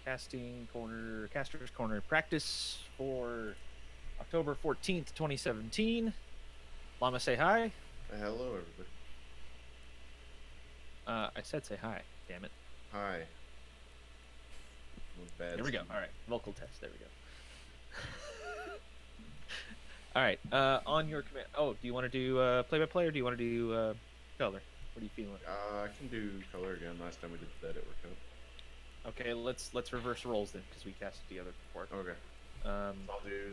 Caster's Corner practice for October 14th, 2017. Llama, say hi. Hello, everybody. I said say hi. Damn it. Hi. I'm a bad There we go. student. All right. Vocal test. There we go. All right. On your command. Oh, do you want to do play-by-play or do you want to do color? What are you feeling? I can do color again. Last time we did that, it worked out. Okay, let's reverse roles then, because we casted together before. Okay. So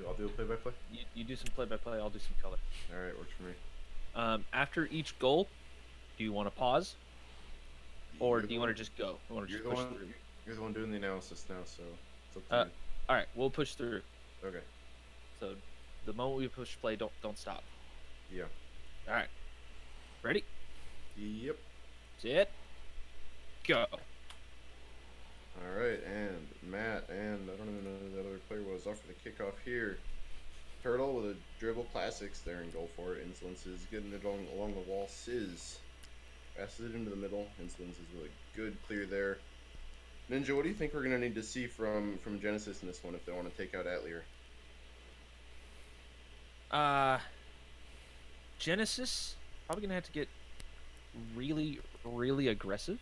I'll do a play-by-play. You do some play-by-play. I'll do some color. All right, works for me. After each goal, do you want to pause, or do you want to just go? You want to just push through? You're the one doing the analysis now, so it's up to you. All right, we'll push through. Okay. So, the moment we push play, don't stop. Yeah. All right. Ready? Yep. Set. Go. All right, and Matt, and I don't even know who that other player was, off for the kickoff here. Turtle with a dribble classics there in goal for it. Insolence is getting it along the wall. Sizz passes it into the middle. Insolence is really good clear there. Ninja, what do you think we're going to need to see from Genesis in this one if they want to take out Atelier? Genesis probably gonna have to get really aggressive.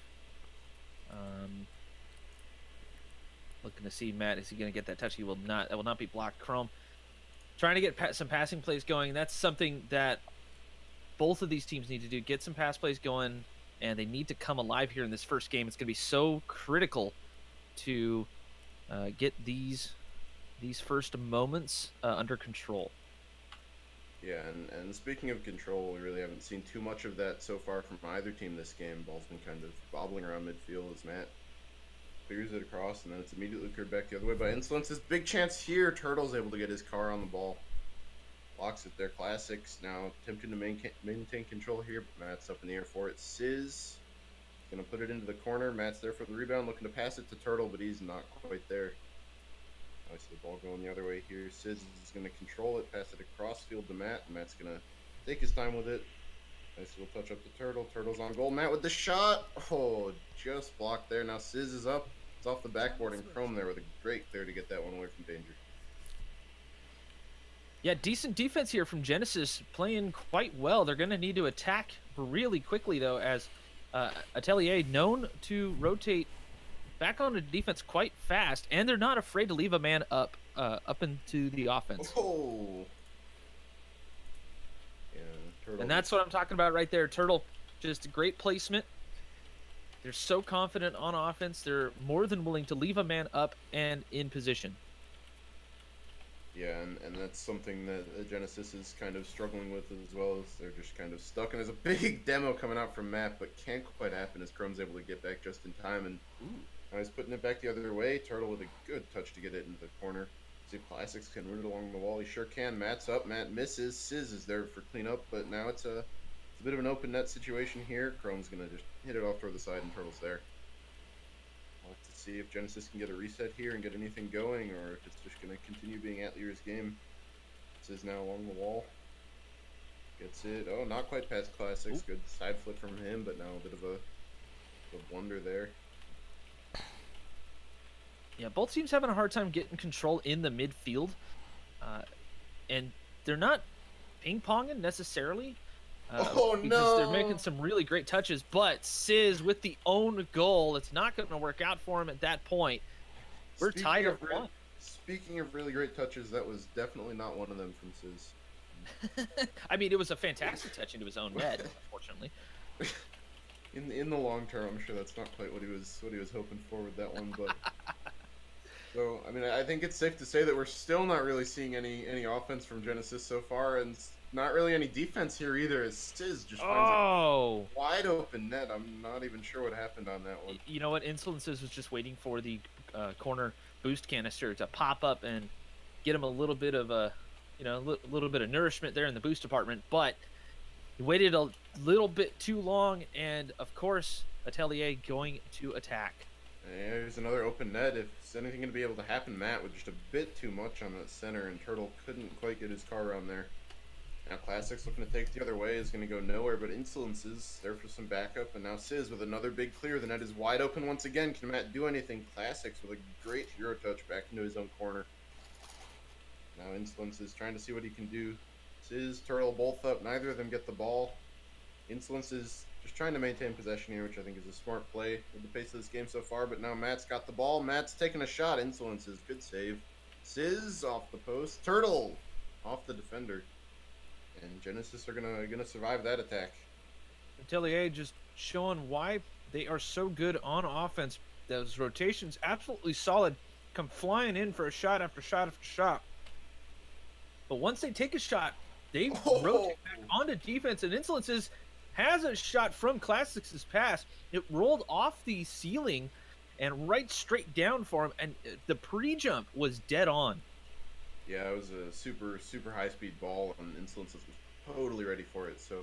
Looking to see Matt. Is he gonna get that touch? He will not. That will not be blocked. Chrome trying to get some passing plays going. That's something that both of these teams need to do. Get some pass plays going, and they need to come alive here in this first game. It's gonna be so critical to get these first moments under control. Yeah, and speaking of control, we really haven't seen too much of that so far from either team this game. Ball's been kind of bobbling around midfield as Matt clears it across, and then it's immediately cleared back the other way by Insolence. This big chance here. Turtle's able to get his car on the ball. Locks it there. Classics now attempting to maintain control here, but Matt's up in the air for it. Sizz going to put it into the corner. Matt's there for the rebound, looking to pass it to Turtle, but he's not quite there. I see the ball going the other way here. Sizz is going to control it, pass it across field to Matt, and Matt's going to take his time with it. Nice little touch up to Turtle. Turtle's on goal. Matt with the shot. Oh, just blocked there. Now Sizz is up. It's off the backboard, and Chrome there with a great clear to get that one away from danger. Yeah, decent defense here from Genesis, playing quite well. They're going to need to attack really quickly, though, as Atelier known to rotate back onto defense quite fast, and they're not afraid to leave a man up into the offense. Oh. Yeah, Turtle. And that's what I'm talking about right there. Turtle, just great placement. They're so confident on offense. They're more than willing to leave a man up and in position. Yeah, and that's something that Genesis is kind of struggling with as well. As they're just kind of stuck. And there's a big demo coming out from Matt, but can't quite happen as Chrome's able to get back just in time. And now he's putting it back the other way. Turtle with a good touch to get it into the corner. See if Classics can root it along the wall. He sure can. Matt's up. Matt misses. Sizz is there for cleanup, but now it's a bit of an open net situation here. Chrome's going to just hit it off toward the side, and Turtle's there. We'll have to see if Genesis can get a reset here and get anything going, or if it's just going to continue being Atlier's game. Sizz now along the wall. Gets it. Oh, not quite past Classics. Good side flip from him, but now a bit of a blunder there. Yeah, both teams having a hard time getting control in the midfield. And they're not ping-ponging necessarily. Because they're making some really great touches, but Sizz with the own goal, it's not going to work out for him at that point. We're tied at 1. Speaking of really great touches, that was definitely not one of them from Sizz. I mean, it was a fantastic touch into his own net, unfortunately. In the long term, I'm sure that's not quite what he was hoping for with that one, but so I mean, I think it's safe to say that we're still not really seeing any offense from Genesis so far, and not really any defense here either, as Sizz just finds a wide open net. I'm not even sure what happened on that one. You know what? Insolences was just waiting for the corner boost canister to pop up and get him a little bit of little bit of nourishment there in the boost department, but he waited a little bit too long, and of course, Atelier going to attack. And there's another open net. If there's anything going to be able to happen, Matt with just a bit too much on that center, and Turtle couldn't quite get his car around there. Now Classic's looking to take it the other way, is going to go nowhere, but Insolence is there for some backup, and now Sizz with another big clear. The net is wide open once again. Can Matt do anything? Classics with a great hero touch back into his own corner. Now Insolence is trying to see what he can do. Sizz, Turtle both up. Neither of them get the ball. Insolence is just trying to maintain possession here, which I think is a smart play with the pace of this game so far. But now Matt's got the ball. Matt's taking a shot. Insolence is good save. Sizz off the post. Turtle off the defender. And Genesis are gonna survive that attack. Atelier just showing why they are so good on offense. Those rotations absolutely solid. Come flying in for a shot after shot after shot. But once they take a shot, they rotate back onto defense. And Insolences has a shot from Classics' pass. It rolled off the ceiling and right straight down for him. And the pre-jump was dead on. Yeah, it was a super high speed ball, and Insolences was totally ready for it. So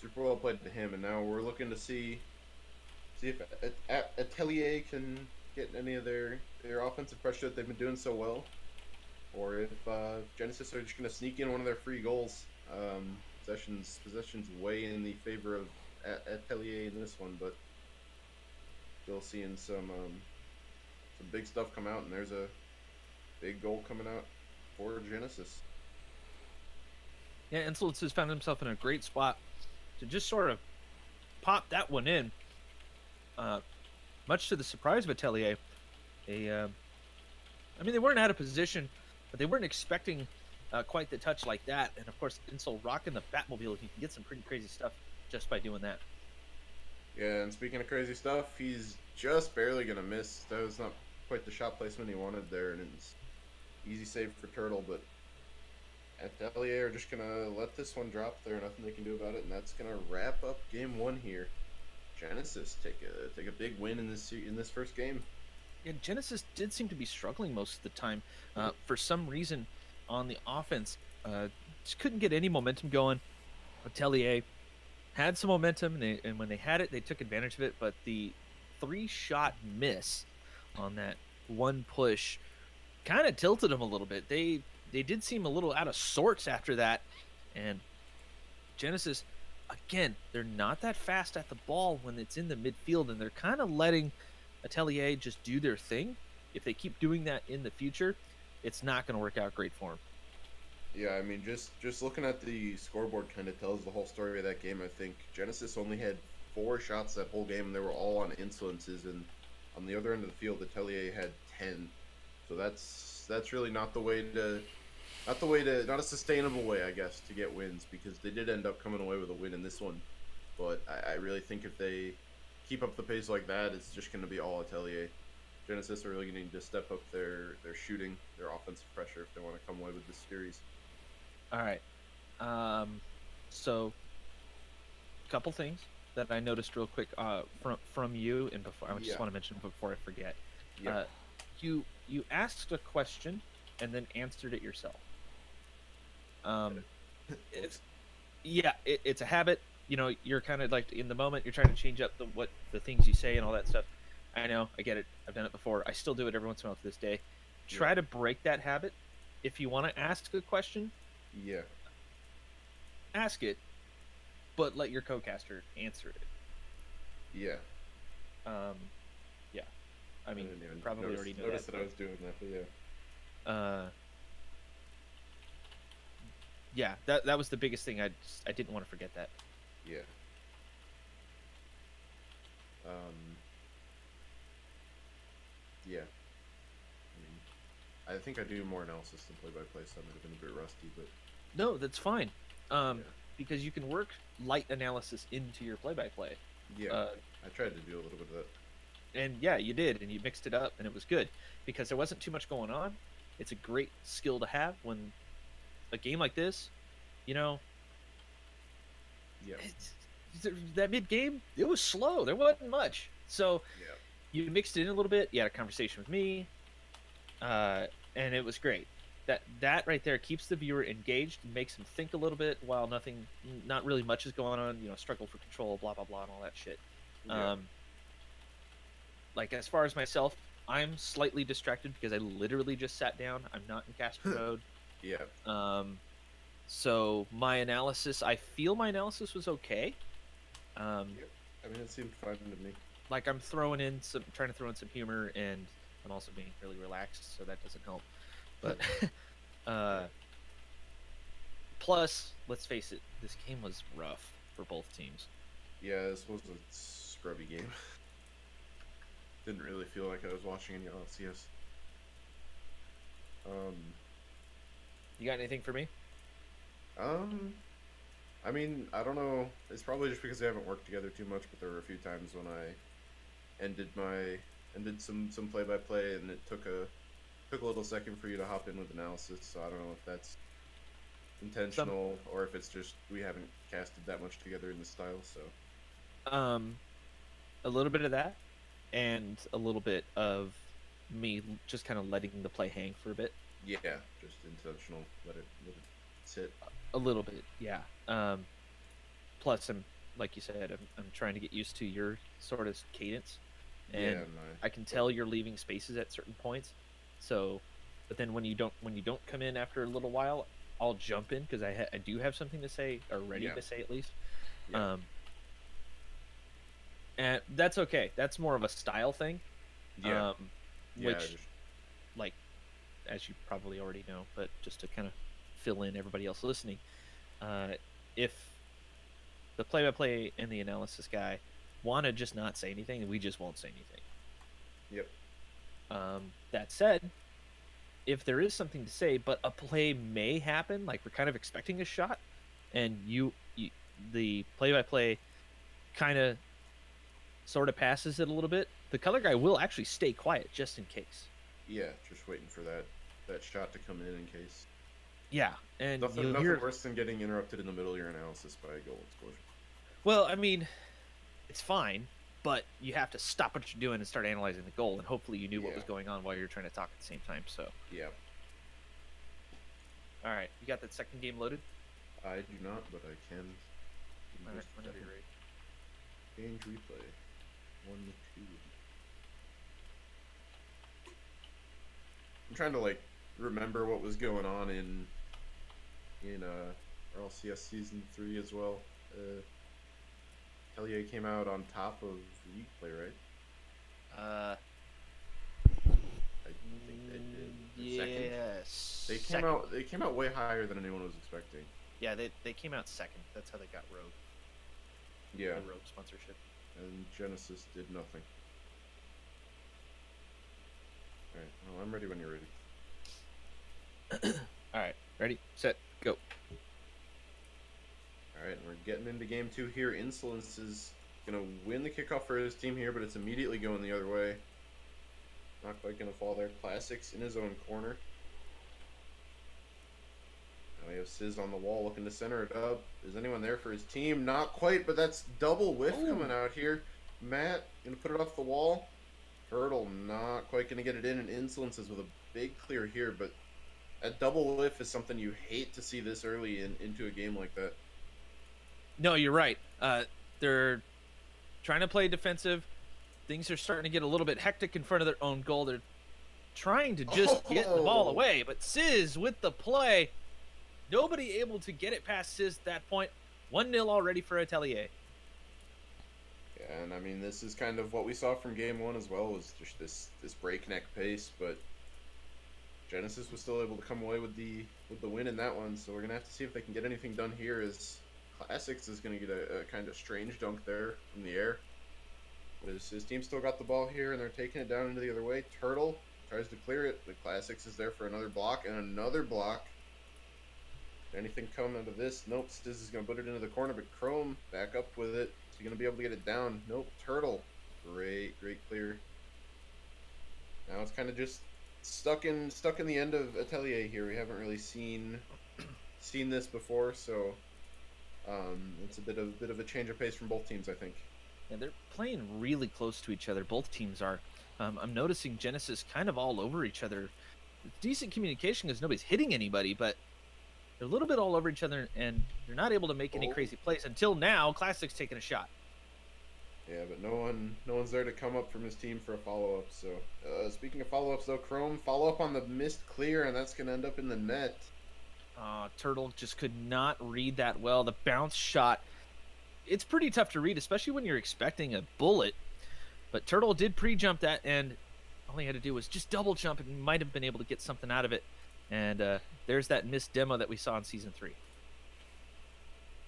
super well played to him. And now we're looking to see if Atelier can get any of their offensive pressure that they've been doing so well, or if Genesis are just going to sneak in one of their free goals. Possessions way in the favor of Atelier in this one, but still seeing some big stuff come out, and there's a big goal coming out for Genesis. Yeah, Insolence has found himself in a great spot to just sort of pop that one in. Much to the surprise of Atelier, they weren't out of position, but they weren't expecting quite the touch like that. And of course, Insol rocking the Batmobile, he can get some pretty crazy stuff just by doing that. Yeah, and speaking of crazy stuff, he's just barely gonna miss. That was not quite the shot placement he wanted there, and it's easy save for Turtle, but Atelier are just gonna let this one drop there. Nothing they can do about it, and that's gonna wrap up game one here. Genesis take a big win in this first game. Yeah, Genesis did seem to be struggling most of the time. For some reason, on the offense, just couldn't get any momentum going. Atelier had some momentum, and when they had it, they took advantage of it. But the 3-shot miss on that one push kind of tilted them a little bit. They did seem a little out of sorts after that, and Genesis, again, they're not that fast at the ball when it's in the midfield, and they're kind of letting Atelier just do their thing. If they keep doing that in the future, it's not going to work out great for them. Yeah, I mean, just looking at the scoreboard kind of tells the whole story of that game. I think Genesis only had 4 shots that whole game, and they were all on Insolences, and on the other end of the field, Atelier had 10. So that's really not a sustainable way, I guess, to get wins, because they did end up coming away with a win in this one. But I really think if they keep up the pace like that, it's just going to be all Atelier. Genesis are really going to need to step up their shooting, their offensive pressure if they want to come away with this series. All right. So, a couple things that I noticed real quick from you, and before I just want to mention before I forget. Yeah. You asked a question and then answered it yourself. It's a habit. You know, you're kind of like in the moment. You're trying to change up the things you say and all that stuff. I know, I get it. I've done it before. I still do it every once in a while to this day. Try to break that habit. If you want to ask a question, ask it, but let your co-caster answer it. Yeah. Yeah. I mean, I didn't probably already know notice that I was doing that, but yeah. Yeah, that was the biggest thing. I didn't want to forget that. Yeah. Yeah. I think I do more analysis than play-by-play, so I might have been a bit rusty, but... No, that's fine. Because you can work light analysis into your play-by-play. Yeah, I tried to do a little bit of that. And yeah, you did, and you mixed it up, and it was good. Because there wasn't too much going on. It's a great skill to have when a game like this, you know... Yeah. That mid-game, it was slow. There wasn't much. So you mixed it in a little bit. You had a conversation with me. And it was great. That right there keeps the viewer engaged and makes them think a little bit while not really much is going on. You know, struggle for control, blah blah blah, and all that shit. Yeah. Like as far as myself, I'm slightly distracted because I literally just sat down. I'm not in caster mode. Yeah. So my analysis, I feel my analysis was okay. Yep. I mean, it seemed fine to me. Like I'm trying to throw in some humor, and I'm also being really relaxed, so that doesn't help. But Yeah. uh, plus, let's face it, this game was rough for both teams. Yeah, this was a scrubby game. Didn't really feel like I was watching any LCS. Um, You got anything for me? um, I mean, I don't know. It's probably just because they haven't worked together too much, but there were a few times when I ended some play by play, and it took a little second for you to hop in with analysis. So I don't know if that's Some intentional or if it's just we haven't casted that much together in the style. So um, a little bit of that, and a little bit of me just kind of letting the play hang for a bit. yeah, just intentional. Let it sit. A little bit, yeah. Plus, I'm like you said, I'm trying to get used to your sort of cadence, Yeah, and my I can tell you're leaving spaces at certain points. So, but then when you don't come in after a little while, I'll jump in because I do have something to say, or ready yeah, to say at least. yeah, Um, and that's okay. That's more of a style thing. yeah, Um, yeah. which, Just like, as you probably already know, but just to kind of fill in everybody else listening, uh, if the play-by-play and the analysis guy want to just not say anything, we just won't say anything. yep. That said, if there is something to say, but a play may happen, like we're kind of expecting a shot, and the play-by-play kind of sort of passes it a little bit, the color guy will actually stay quiet just in case. Yeah, just waiting for that shot to come in case. Yeah, and Nothing you'll nothing hear. worse than getting interrupted in the middle of your analysis by a goal explosion. Well, I mean, it's fine, but you have to stop what you're doing and start analyzing the goal, and hopefully you knew what Yeah, was going on while you're trying to talk at the same time. So, yeah. all right, you got that second game loaded? I do not, but I can. In All right, just a whenever you're second. ready. Change replay. 1-2. I'm trying to like remember what was going on in RLCS season 3 as well. Hellier came out on top of League play, right? Uh, I think they did. Second. yes. They came Second. out. They came out way higher than anyone was expecting. Yeah, they came out second. That's how they got Rogue. Yeah, The Rogue sponsorship. and Genesis did nothing. All right. Well, I'm ready when you're ready. All right, ready, set, go. All right, we're getting into game 2 here. Insolence is gonna win the kickoff for his team here, but it's immediately going the other way. Not quite gonna fall there. Classics in his own corner. Now we have Sizz on the wall looking to center it up. Is anyone there for his team? Not quite, but that's double whiff Ooh. coming out here. Matt gonna put it off the wall. Turtle not quite gonna get it in, and Insolence is with a big clear here, but that double whiff is something you hate to see this early into a game like that. No, you're right. They're trying to play defensive. Things are starting to get a little bit hectic in front of their own goal. They're trying to just get the ball away, but Sizz with the play. Nobody able to get it past Sizz at that point. 1-0 already for Atelier. Yeah, and I mean, this is kind of what we saw from game 1 as well, was just this breakneck pace, but Genesis was still able to come away with the win in that one, so we're gonna have to see if they can get anything done here. As Classics is gonna get a kind of strange dunk there from the air. But his team still got the ball here, and they're taking it down into the other way. Turtle tries to clear it, but Classics is there for another block and another block. Anything come out of this? Nope. Sizz is gonna put it into the corner, but Chrome back up with it. Is he gonna be able to get it down? Nope. Turtle, great clear. Now it's kind of just stuck in the end of Atelier here. We haven't really seen this before, so it's a bit of a change of pace from both teams, I think. And they're playing really close to each other. Both teams are. I'm noticing Genesis kind of all over each other. Decent communication because nobody's hitting anybody, but they're a little bit all over each other, and they're not able to make any crazy plays until now. Classic's taking a shot. Yeah, but no one's there to come up from his team for a follow-up. So, speaking of follow-ups, though, Chrome follow-up on the missed clear, and that's going to end up in the net. Turtle just could not read that well. The bounce shot, it's pretty tough to read, especially when you're expecting a bullet. But Turtle did pre-jump that, and all he had to do was just double jump and might have been able to get something out of it. And there's that missed demo that we saw in Season 3.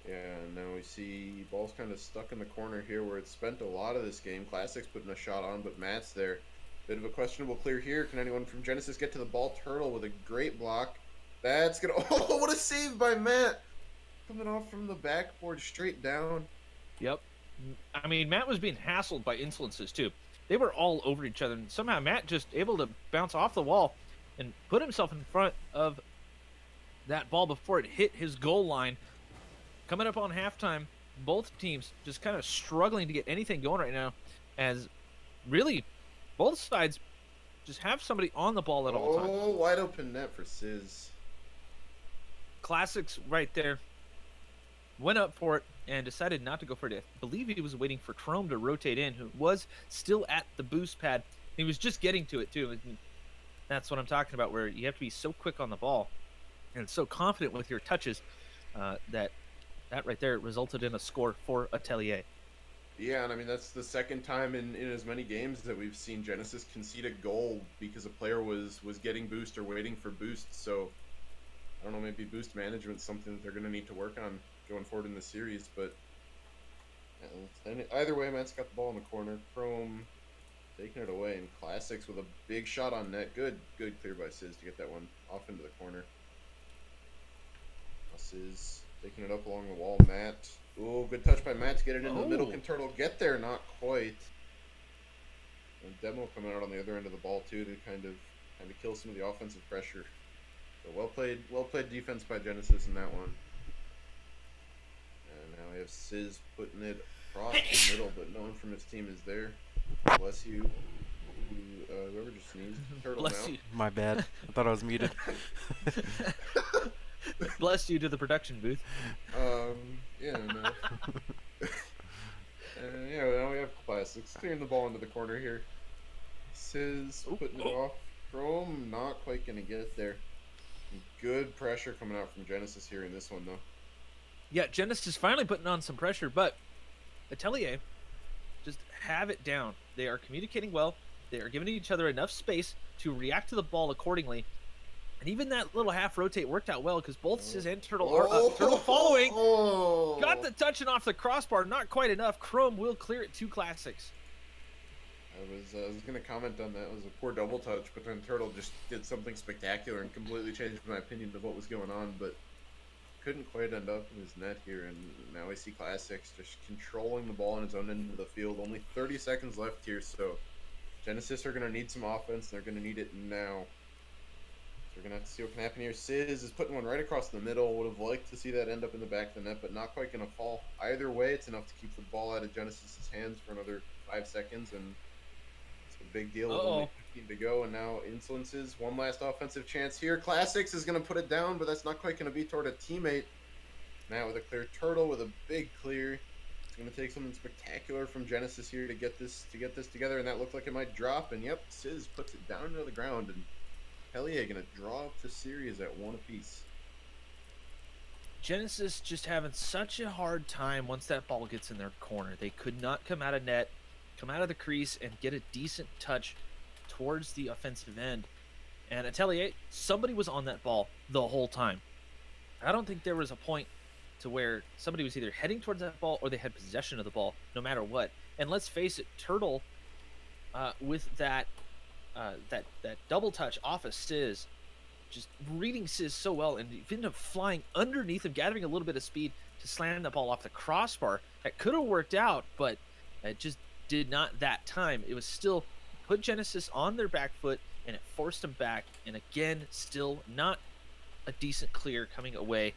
Yeah, and now we see ball's kind of stuck in the corner here where it's spent a lot of this game. Classic's putting a shot on, but Matt's there. Bit of a questionable clear here. Can anyone from Genesis get to the ball? Turtle with a great block. That's going to... Oh, what a save by Matt! Coming off from the backboard straight down. Yep. I mean, Matt was being hassled by Insolences, too. They were all over each other, and somehow Matt just able to bounce off the wall and put himself in front of that ball before it hit his goal line. Coming up on halftime, both teams just kind of struggling to get anything going right now, as really both sides just have somebody on the ball at all times. Oh, wide open net for Sizz. Classics right there. Went up for it and decided not to go for it. I believe he was waiting for Chrome to rotate in, who was still at the boost pad. He was just getting to it, too. That's what I'm talking about, where you have to be so quick on the ball and so confident with your touches that right there resulted in a score for Atelier. Yeah, and I mean, that's the second time in as many games that we've seen Genesis concede a goal because a player was getting boost or waiting for boost. So, I don't know, maybe boost management's something that they're going to need to work on going forward in the series. But yeah, either way, Matt's got the ball in the corner. Chrome taking it away, and Classics with a big shot on net. Good clear by Sizz to get that one off into the corner. Sizz taking it up along the wall. Matt. Oh, good touch by Matt to get it in the middle. Can Turtle get there? Not quite. And Demo coming out on the other end of the ball too to kind of kill some of the offensive pressure. So well played defense by Genesis in that one. And now we have Sizz putting it across the middle, but no one from his team is there. Bless you. Whoever just sneezed. Turtle Bless now. you. My bad. I thought I was muted. Bless you to the production booth. Yeah, no. Yeah, now we have Classics clearing the ball into the corner here. Sizz putting it off. Chrome not quite gonna get it there. Good pressure coming out from Genesis here in this one, though. Yeah, Genesis finally putting on some pressure, but Atelier just have it down. They are communicating well. They are giving each other enough space to react to the ball accordingly. And even that little half rotate worked out well because both Sizz and Turtle are Turtle following. Got the touching off the crossbar, not quite enough. Chrome will clear it to Classics. I was going to comment on that. It was a poor double touch, but then Turtle just did something spectacular and completely changed my opinion of what was going on, but couldn't quite end up in his net here. And now I see Classics just controlling the ball in his own end of the field. Only 30 seconds left here, so Genesis are going to need some offense. They're going to need it now. So we're going to have to see what can happen here. Sizz is putting one right across the middle. Would have liked to see that end up in the back of the net, but not quite going to fall. Either way, it's enough to keep the ball out of Genesis's hands for another 5 seconds, and it's a big deal with only 15 to go. And now Insolences, one last offensive chance here. Classics is going to put it down, but that's not quite going to be toward a teammate. Now with a clear. Turtle with a big clear. It's going to take something spectacular from Genesis here to get this together, and that looked like it might drop. And yep, Sizz puts it down to the ground, and Hellier going to draw up the series at 1 apiece. Genesis just having such a hard time once that ball gets in their corner. They could not come out of net, come out of the crease, and get a decent touch towards the offensive end. And Atelier, somebody was on that ball the whole time. I don't think there was a point to where somebody was either heading towards that ball or they had possession of the ball, no matter what. And let's face it, Turtle, with that double touch off of Sizz, just reading Sizz so well, and he ended up flying underneath him, gathering a little bit of speed to slam the ball off the crossbar. That could have worked out, but it just did not that time. It was still put Genesis on their back foot, and it forced them back. And again, still not a decent clear coming away.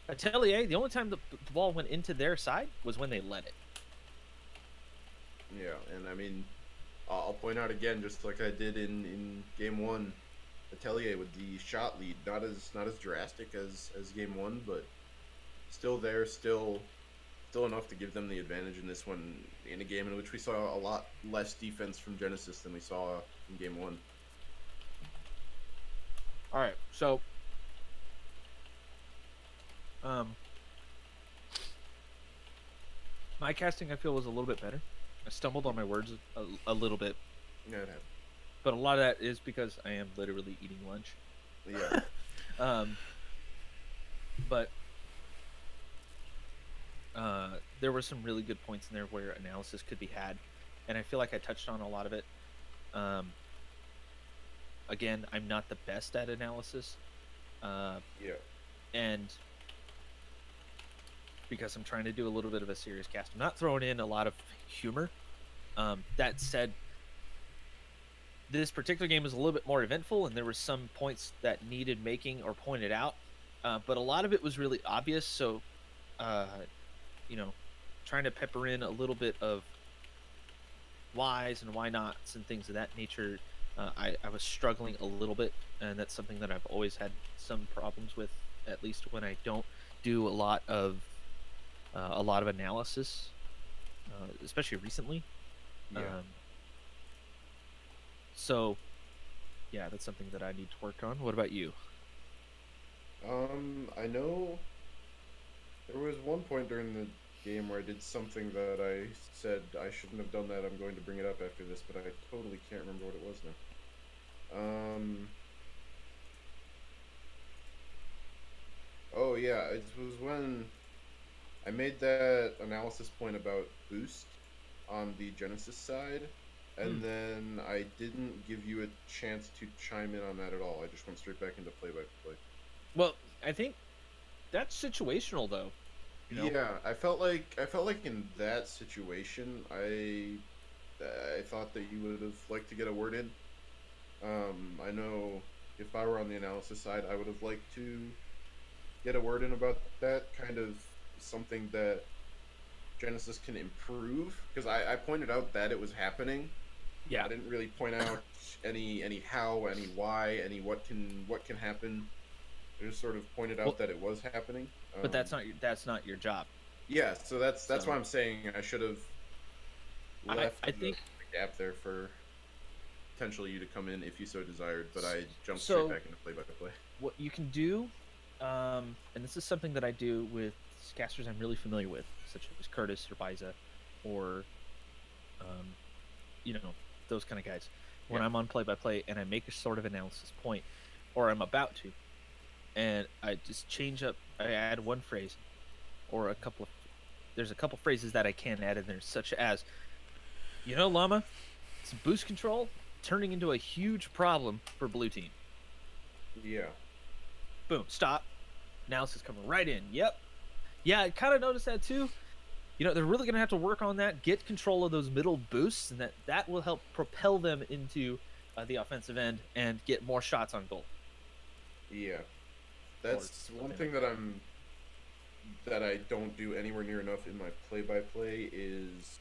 Atelier, the only time the ball went into their side was when they let it. Yeah, and I mean, I'll point out again, just like I did in game 1, Atelier with the shot lead, not as drastic as game 1, but still there, still enough to give them the advantage in this one, in a game in which we saw a lot less defense from Genesis than we saw in game 1. All right, so Um, my casting, I feel, was a little bit better. I stumbled on my words a little bit, Yeah, it happened. but a lot of that is because I am literally eating lunch. Yeah. Um, but there were some really good points in there where analysis could be had, and I feel like I touched on a lot of it. Um, again, I'm not the best at analysis, Yeah. and because I'm trying to do a little bit of a serious cast, I'm not throwing in a lot of humor. That said, this particular game was a little bit more eventful, and there were some points that needed making or pointed out, but a lot of it was really obvious. So, uh, you know, trying to pepper in a little bit of whys and why nots and things of that nature. I was struggling a little bit, and that's something that I've always had some problems with, at least when I don't do a lot of analysis, especially recently. Yeah. So, yeah, that's something that I need to work on. What about you? I know there was one point during the game where I did something that I said I shouldn't have done that. I'm going to bring it up after this, but I totally can't remember what it was now. Oh yeah, it was when I made that analysis point about boost on the Genesis side, and then I didn't give you a chance to chime in on that at all. I just went straight back into play-by-play. Well, I think that's situational, though. You know? Yeah, I felt like in that situation, I thought that you would have liked to get a word in. I know if I were on the analysis side, I would have liked to get a word in about that kind of something that Genesis can improve, because I pointed out that it was happening. Yeah. I didn't really point out any how, any why, any what can happen. I just sort of pointed out that it was happening. But that's not your job. Yeah, so that's why I'm saying I should have left I think the gap there for potentially you to come in if you so desired, but I jumped So- straight back into play-by-play. what you can do, and this is something that I do with casters I'm really familiar with, such as Curtis or Biza, or you know, those kind of guys. When Yeah. I'm on play-by-play and I make a sort of analysis point, or I'm about to, and I just change up, I add one phrase, or there's a couple phrases that I can add in there, such as, Llama, it's boost control turning into a huge problem for blue team. Yeah. Boom, stop. Analysis coming right in. Yep. Yeah, I kind of noticed that too. They're really going to have to work on that, get control of those middle boosts, and that will help propel them into the offensive end and get more shots on goal. Yeah. That's one thing that I don't do anywhere near enough in my play-by-play is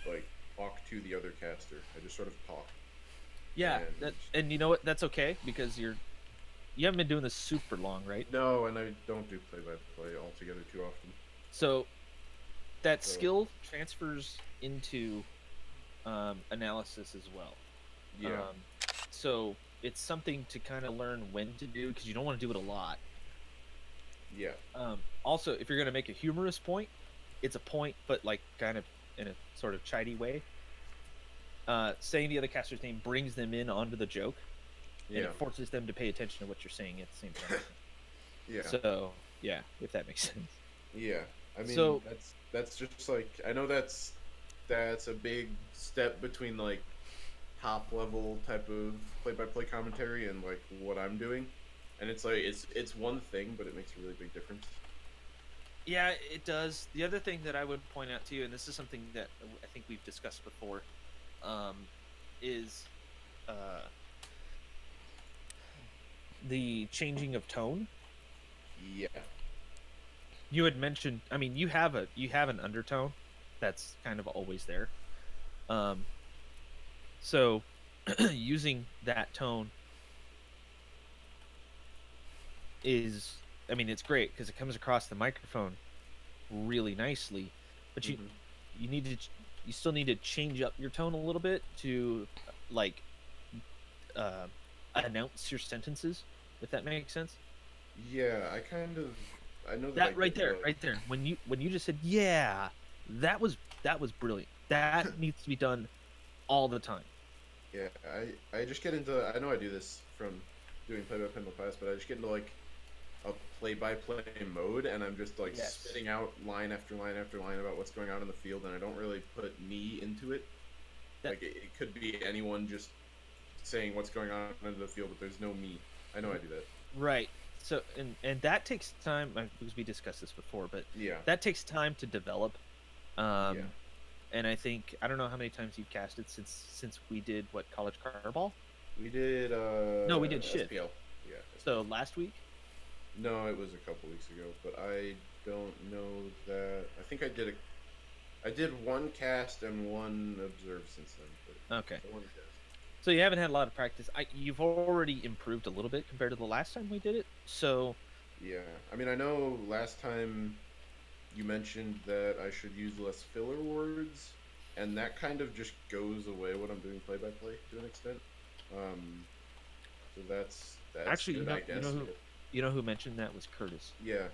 like talk to the other caster. I just sort of talk. Yeah, And- and you know what? That's okay because you haven't been doing this super long, right? No, and I don't do play-by-play altogether too often. So that skill transfers into analysis as well. Yeah. So it's something to kind of learn when to do because you don't want to do it a lot. Yeah. Also, if you're going to make a humorous point, it's a point, but like kind of in a sort of chidey way. Saying the other caster's name brings them in onto the joke, and Yeah. it forces them to pay attention to what you're saying at the same time. Yeah. So, yeah, if that makes sense. Yeah. I mean, So- that's just like, I know that's a big step between like top level type of play-by-play commentary and like what I'm doing, and it's like it's one thing, but it makes a really big difference. Yeah, it does. The other thing that I would point out to you, and this is something that I think we've discussed before, is the changing of tone. Yeah. You had mentioned, I mean, you have an undertone that's kind of always there. So using that tone is, I mean, it's great because it comes across the microphone really nicely, but Mhm. you still need to change up your tone a little bit to like announce your sentences, if that makes sense. Yeah, I kind of I know that I That right get there, the right there. When you just said, yeah, that was brilliant. That needs to be done all the time. yeah. I just get into I know I do this from doing play-by-play in the past, but I just get into like a play-by-play mode, and I'm just like Yes. spitting out line after line after line about what's going on in the field, and I don't really put me into it. That Like it could be anyone just saying what's going on in the field, but there's no me. I know I do that. right. So and that takes time because we discussed this before, but Yeah, that takes time to develop. yeah. And I think I don't know how many times you've casted since we did what college carball. We did No, we did shit. SPL. Yeah. So SPL. last week. No, it was a couple weeks ago, but I don't know that. I did one cast and one observe since then. But Okay. I wanted to cast. So you haven't had a lot of practice. You've already improved a little bit compared to the last time we did it. So Yeah, I mean, I know last time you mentioned that I should use less filler words, and that kind of just goes away when I'm doing play by play to an extent. So that's actually, good, I guess. you know who mentioned that was Curtis, Yeah,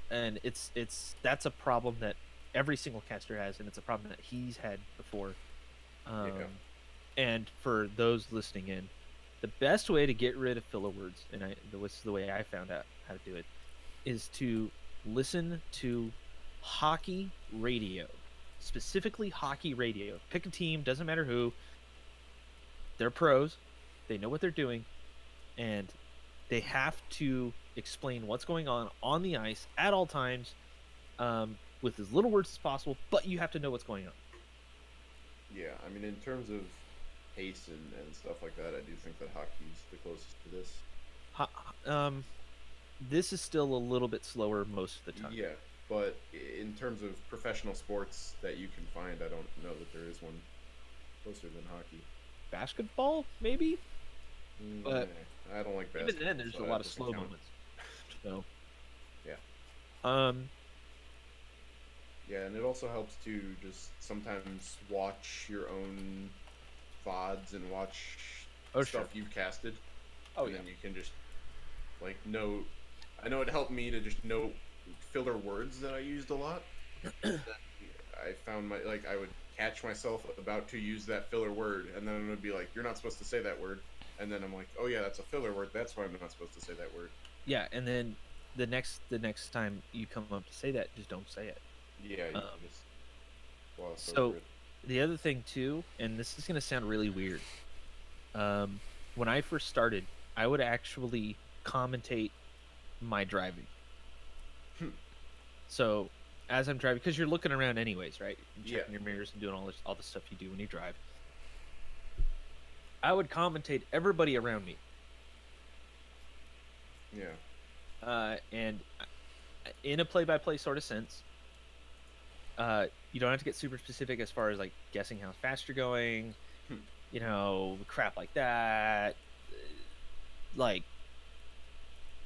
and that's a problem that every single caster has, and it's a problem that he's had before. yeah, And for those listening in, the best way to get rid of filler words, and this is the way I found out how to do it, is to listen to hockey radio, specifically hockey radio. Pick a team, doesn't matter who. They're pros, they know what they're doing, and they have to explain what's going on the ice at all times, with as little words as possible. But you have to know what's going on. yeah. I mean, in terms of pace and stuff like that, I do think that hockey's the closest to this. This is still a little bit slower most of the time. Yeah, but in terms of professional sports that you can find, I don't know that there is one closer than hockey. Basketball, maybe. But I don't like basketball. Even then, there's so a that lot of doesn't slow count. moments. So, Yeah. um, Yeah, and it also helps to just sometimes watch your own VODs and watch Oh, stuff sure. you've casted. Oh, and yeah. then you can just like know. I know it helped me to just know filler words that I used a lot. I found I would catch myself about to use that filler word, and then it would be like, "You're not supposed to say that word," and then I'm like, "Oh yeah, that's a filler word. That's why I'm not supposed to say that word." Yeah, and then the next time you come up to say that, just don't say it. Yeah, you Um, can just gloss so over it. the other thing too, and this is gonna sound really weird. When I first started, I would actually commentate my driving. Hmm. So as I'm driving, because you're looking around anyways, right? You're checking Yeah. your mirrors and doing all the stuff you do when you drive. I would commentate everybody around me, Yeah. and in a play-by-play sort of sense. You don't have to get super specific as far as like guessing how fast you're going, crap like that. Like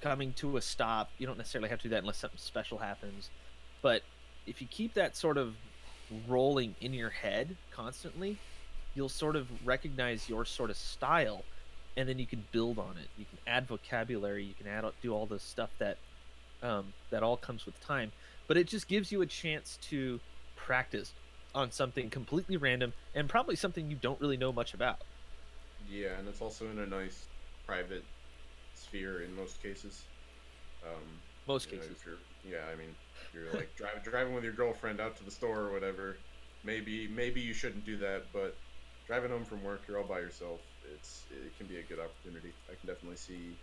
coming to a stop, you don't necessarily have to do that unless something special happens. But if you keep that sort of rolling in your head constantly, you'll sort of recognize your sort of style, and then you can build on it. You can add vocabulary. You can do all the stuff that all comes with time. But it just gives you a chance to practice on something completely random and probably something you don't really know much about. Yeah, and it's also in a nice private sphere in most cases. Most You know, cases. if you're, yeah, I mean, if you're like driving with your girlfriend out to the store or whatever, maybe you shouldn't do that. But driving home from work, you're all by yourself. It can be a good opportunity. I can definitely see.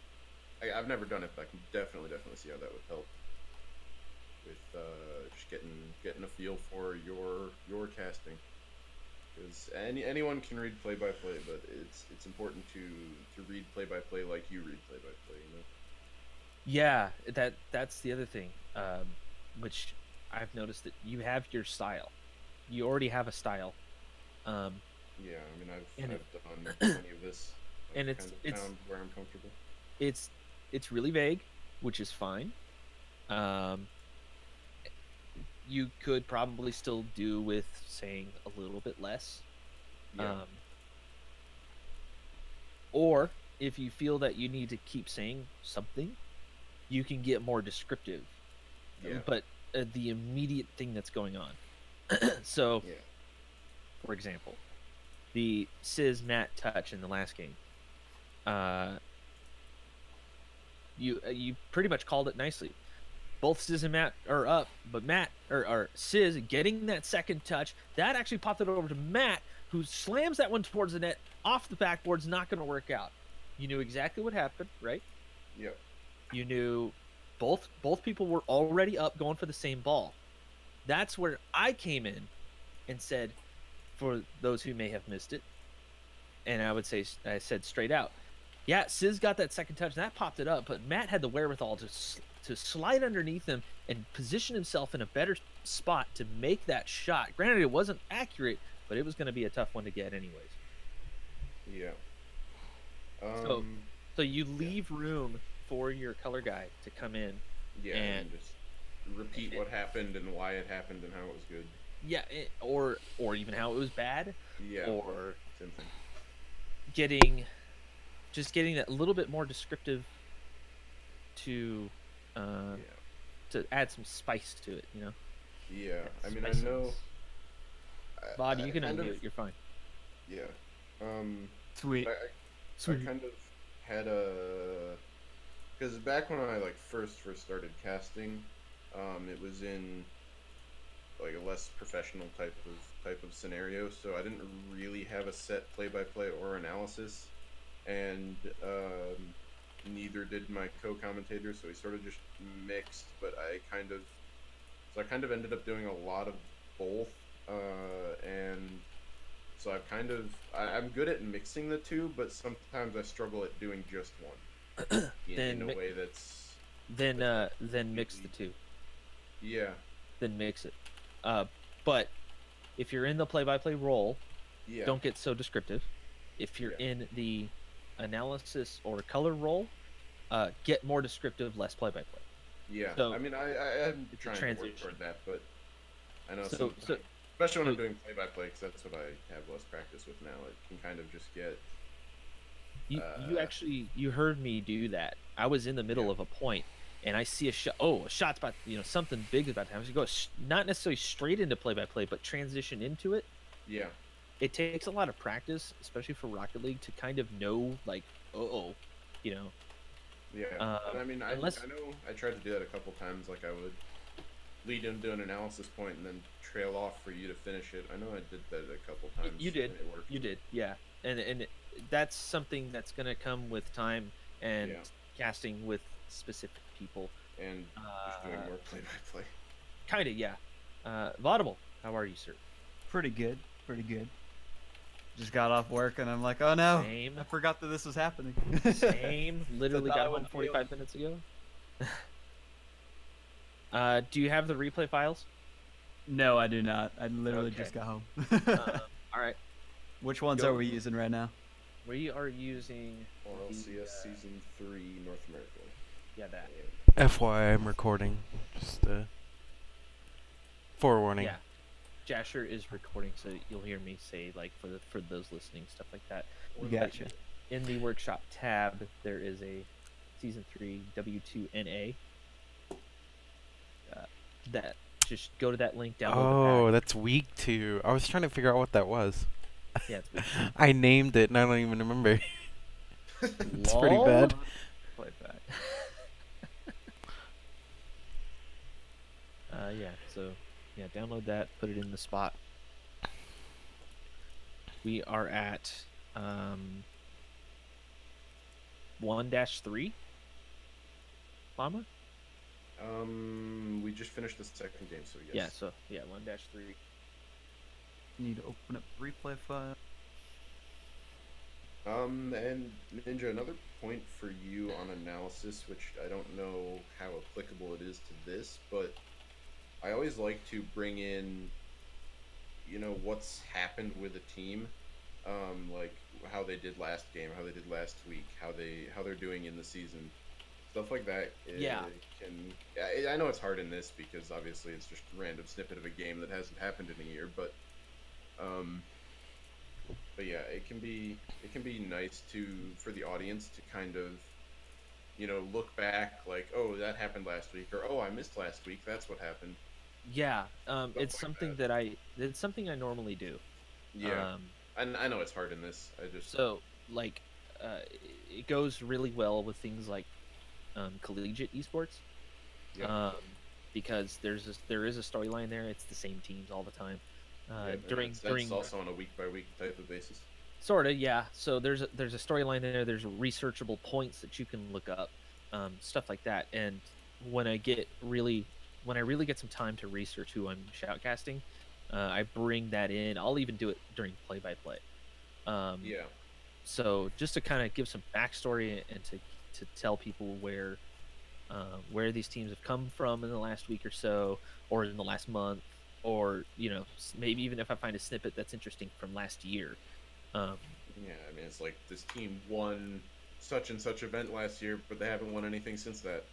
I've never done it, but I can definitely see how that would help with just getting a feel for your casting. Because anyone can read play by play, but it's important to read play by play like you read play by play. You know. Yeah, that's the other thing, which I've noticed that you have your style. You already have a style. Yeah, I mean, And I've done plenty of this. and I've it's kind of it's found where I'm comfortable. it's really vague, which is fine. Um, you could probably still do with saying a little bit less. Yeah, Or if you feel that you need to keep saying something, you can get more descriptive Yeah. but the immediate thing that's going on. So, Yeah. for example, the Sizz Matt touch in the last game. You pretty much called it nicely. Both Sizz and Matt are up, but Matt or Sizz getting that second touch that actually popped it over to Matt, who slams that one towards the net off the backboard's not going to work out. You knew exactly what happened, right? Yep. You knew both people were already up going for the same ball. That's where I came in and said, for those who may have missed it, and I said straight out, yeah, Sizz got that second touch and that popped it up, but Matt had the wherewithal to slide underneath him and position himself in a better spot to make that shot. Granted, it wasn't accurate, but it was going to be a tough one to get anyways. Yeah. So you leave room for your color guy to come in. Yeah, and just repeat what happened and why it happened and how it was good. Yeah, or even how it was bad. Yeah. Or same thing. getting that little bit more descriptive to add some spice to it, you know. Yeah, I mean, Spices. I know. Vod, you can kind unmute. of, You're fine. Yeah. Sweet. I kind of had because back when I first started casting, it was in like a less professional type of scenario, so I didn't really have a set play-by-play or analysis, and neither did my co-commentator, so we sort of just mixed. But I kind of ended up doing a lot of both, and so I'm good at mixing the two, but sometimes I struggle at doing just one in a way that's then mix the two. Yeah. Then mix it. But if you're in the play-by-play role, Yeah. don't get so descriptive. If you're in the analysis or color role, get more descriptive, less play-by-play. Yeah. So, I mean, I'm trying to work transition. toward that, but I know So- sometimes, especially when I'm doing play-by-play, because that's what I have less practice with now. It can kind of just get. You heard me do that. I was in the middle of a point, and I see a shot. Oh, a shot's about, something big is about to happen. So go not necessarily straight into play-by-play, but transition into it. Yeah. It takes a lot of practice, especially for Rocket League, to kind of know, you know. Yeah. And I mean, I know I tried to do that a couple times. Like I would lead into an analysis point and then trail off for you to finish it. I know I did that a couple times. You did. and it worked. You did. Yeah. And that's something that's going to come with time and casting with specific people. And just doing more play-by-play. Kind of, yeah. Vodible, how are you, sir? Pretty good. Just got off work and I'm like, oh no, Same. I forgot that this was happening. Same. Literally thought I got home wouldn't 45 minutes ago. Do you have the replay files? No, I do not. I literally Okay. just got home. All right. Which ones Go. are we using right now? We are using LCS Season 3 North America. that. FYI, I'm recording. Just forewarning. Yeah. Jasher is recording, so you'll hear me say, for those listening, stuff like that. Gotcha. In the workshop tab, there is a Season 3 W2NA. That just go to that link, download Oh, the that's week 2. I was trying to figure out what that was. pack. Yeah, it's I named it and I don't even remember. It's pretty Lol. bad. Play back. Download that, put it in the spot. We are at 1-3. Llama? We just finished the second game, so yes. Yeah, so 1-3. Need to open up replay file. And Ninja, another point for you on analysis, which I don't know how applicable it is to this, but I always like to bring in, what's happened with a team, like how they did last game, how they did last week, how they're doing in the season, stuff like that. I know it's hard in this because obviously it's just a random snippet of a game that hasn't happened in a year, but yeah, it can be nice for the audience to kind of, look back like, oh, that happened last week, or oh, I missed last week. That's what happened. Yeah, Stuff it's like something that. that it's something I normally do. Yeah, Um, I know it's hard in this. I just so like, it goes really well with things like collegiate esports, yeah um, because there is a storyline there. It's the same teams all the time. yeah, and that's During also on a week by week type of basis. sort of, yeah. So there's a storyline there. There's researchable points that you can look up, stuff like that. And when I get really when I really get some time to research who I'm shoutcasting, I bring that in. I'll even do it during play by play. Yeah, So just to kind of give some backstory and to tell people where these teams have come from in the last week or so, or in the last month, or maybe even if I find a snippet that's interesting from last year. Um, yeah. I mean, it's like this team won such and such event last year, but they haven't won anything since that.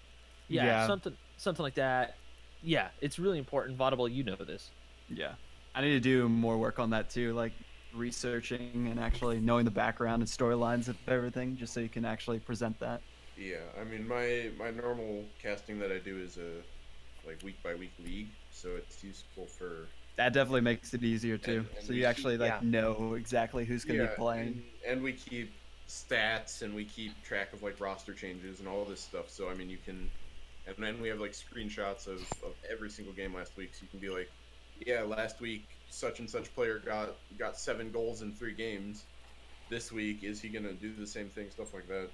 yeah, Yeah, something like that. Yeah, it's really important. Vodible, you know this. yeah. I need to do more work on that too, like researching and actually knowing the background and storylines of everything, just so you can actually present that. Yeah, I mean, my normal casting that I do is a like week by week league, so it's useful for That definitely makes it easier too. and So we you keep actually like Yeah, know exactly who's gonna be yeah, playing. and we keep stats and we keep track of like roster changes and all this stuff. So I mean, you can, and then we have like screenshots of every single game last week, so you can be like, yeah, last week such and such player got 7 goals in 3 games. This week, is he gonna do the same thing? Stuff like that.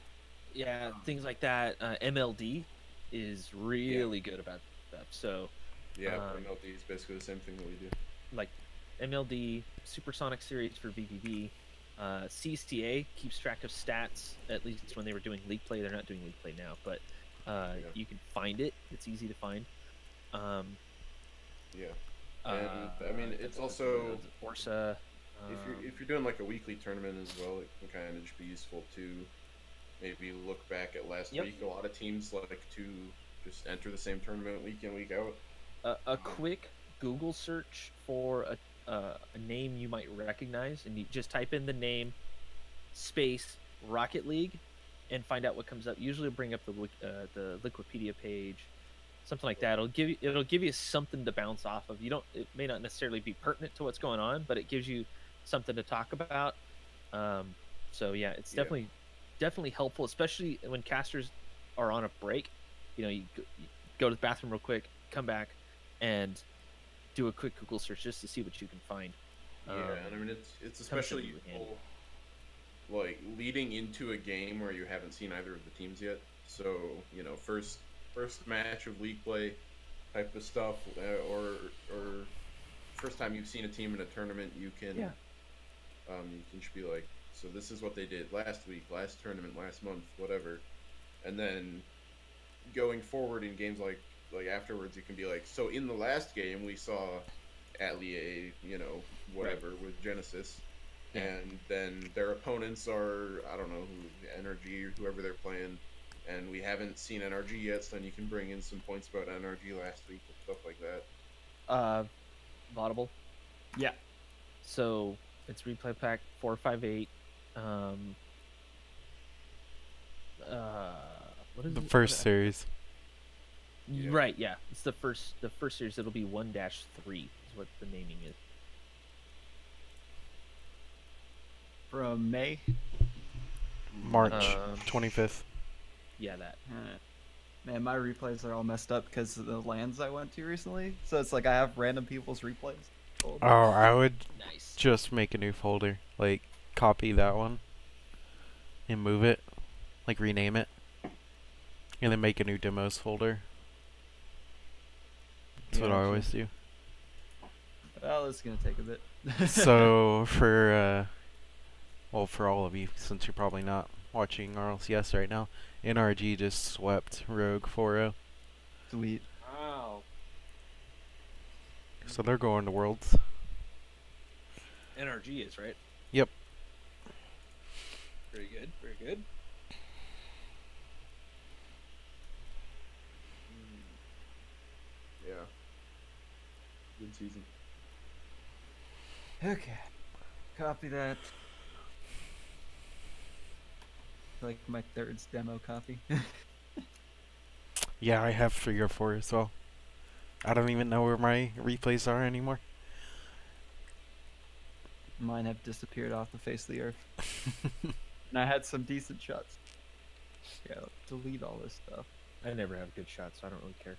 yeah, things like that. MLD is Yeah, really good about stuff. So, yeah. um, MLD is basically the same thing that we do. like MLD Supersonic series for VVV. CCA keeps track of stats, at least when they were doing league play. They're not doing league play now, but Yeah, you can find it. It's easy to find. Um, yeah. uh, And I mean, it's also Orsa. if you're doing like a weekly tournament as well, it can kind of just be useful to maybe look back at last Yep. week. A lot of teams like to just enter the same tournament week in week out. A quick Google search for a name you might recognize, and you just type in the name space Rocket League, and find out what comes up. Usually, it'll bring up the Wikipedia page, something like that. It'll give you something to bounce off of. You don't. It may not necessarily be pertinent to what's going on, but it gives you something to talk about. Um, so yeah, it's Yeah, definitely helpful, especially when casters are on a break. You go to the bathroom real quick, come back, and do a quick Google search just to see what you can find. yeah, and I mean it's Comes in especially really handy. useful like leading into a game where you haven't seen either of the teams yet. So first match of league play type of stuff, or first time you've seen a team in a tournament, Yeah. you can just be like, so this is what they did last week, last tournament, last month, whatever, and then going forward in games like afterwards, you can be like, so in the last game we saw Atelier, Right. whatever with Genesis, Yeah. and then their opponents are I don't know who NRG or whoever they're playing, and we haven't seen NRG yet, so then you can bring in some points about NRG last week and stuff like that. Uh, Vodible. Yeah. So it's replay pack 458. Uh, what is The it? first series. Yeah. Right. Yeah, it's the first series. It'll be 1-3 is what the naming is. From May. March Um, 25th. Yeah, that. Man, my replays are all messed up because of the lands I went to recently. So it's like I have random people's replays. Oh, I would Nice. just make a new folder. Like, copy that one and move it. Like, rename it. And then make a new demos folder. That's what I Gotcha. always do. Well, it's gonna take a bit. So, for all of you, since you're probably not watching RLCS right now, NRG just swept Rogue 4-0. Sweet. Wow. So they're going to Worlds. NRG is right. Yep. Very good. Very good. Yeah, good season. Okay. Copy that. Like my third demo copy. Yeah, I have 3 or 4 as well. I don't even know where my replays are anymore. Mine have disappeared off the face of the earth. And I had some decent shots. Yeah, delete all this stuff. I never have good shots, so I don't really care.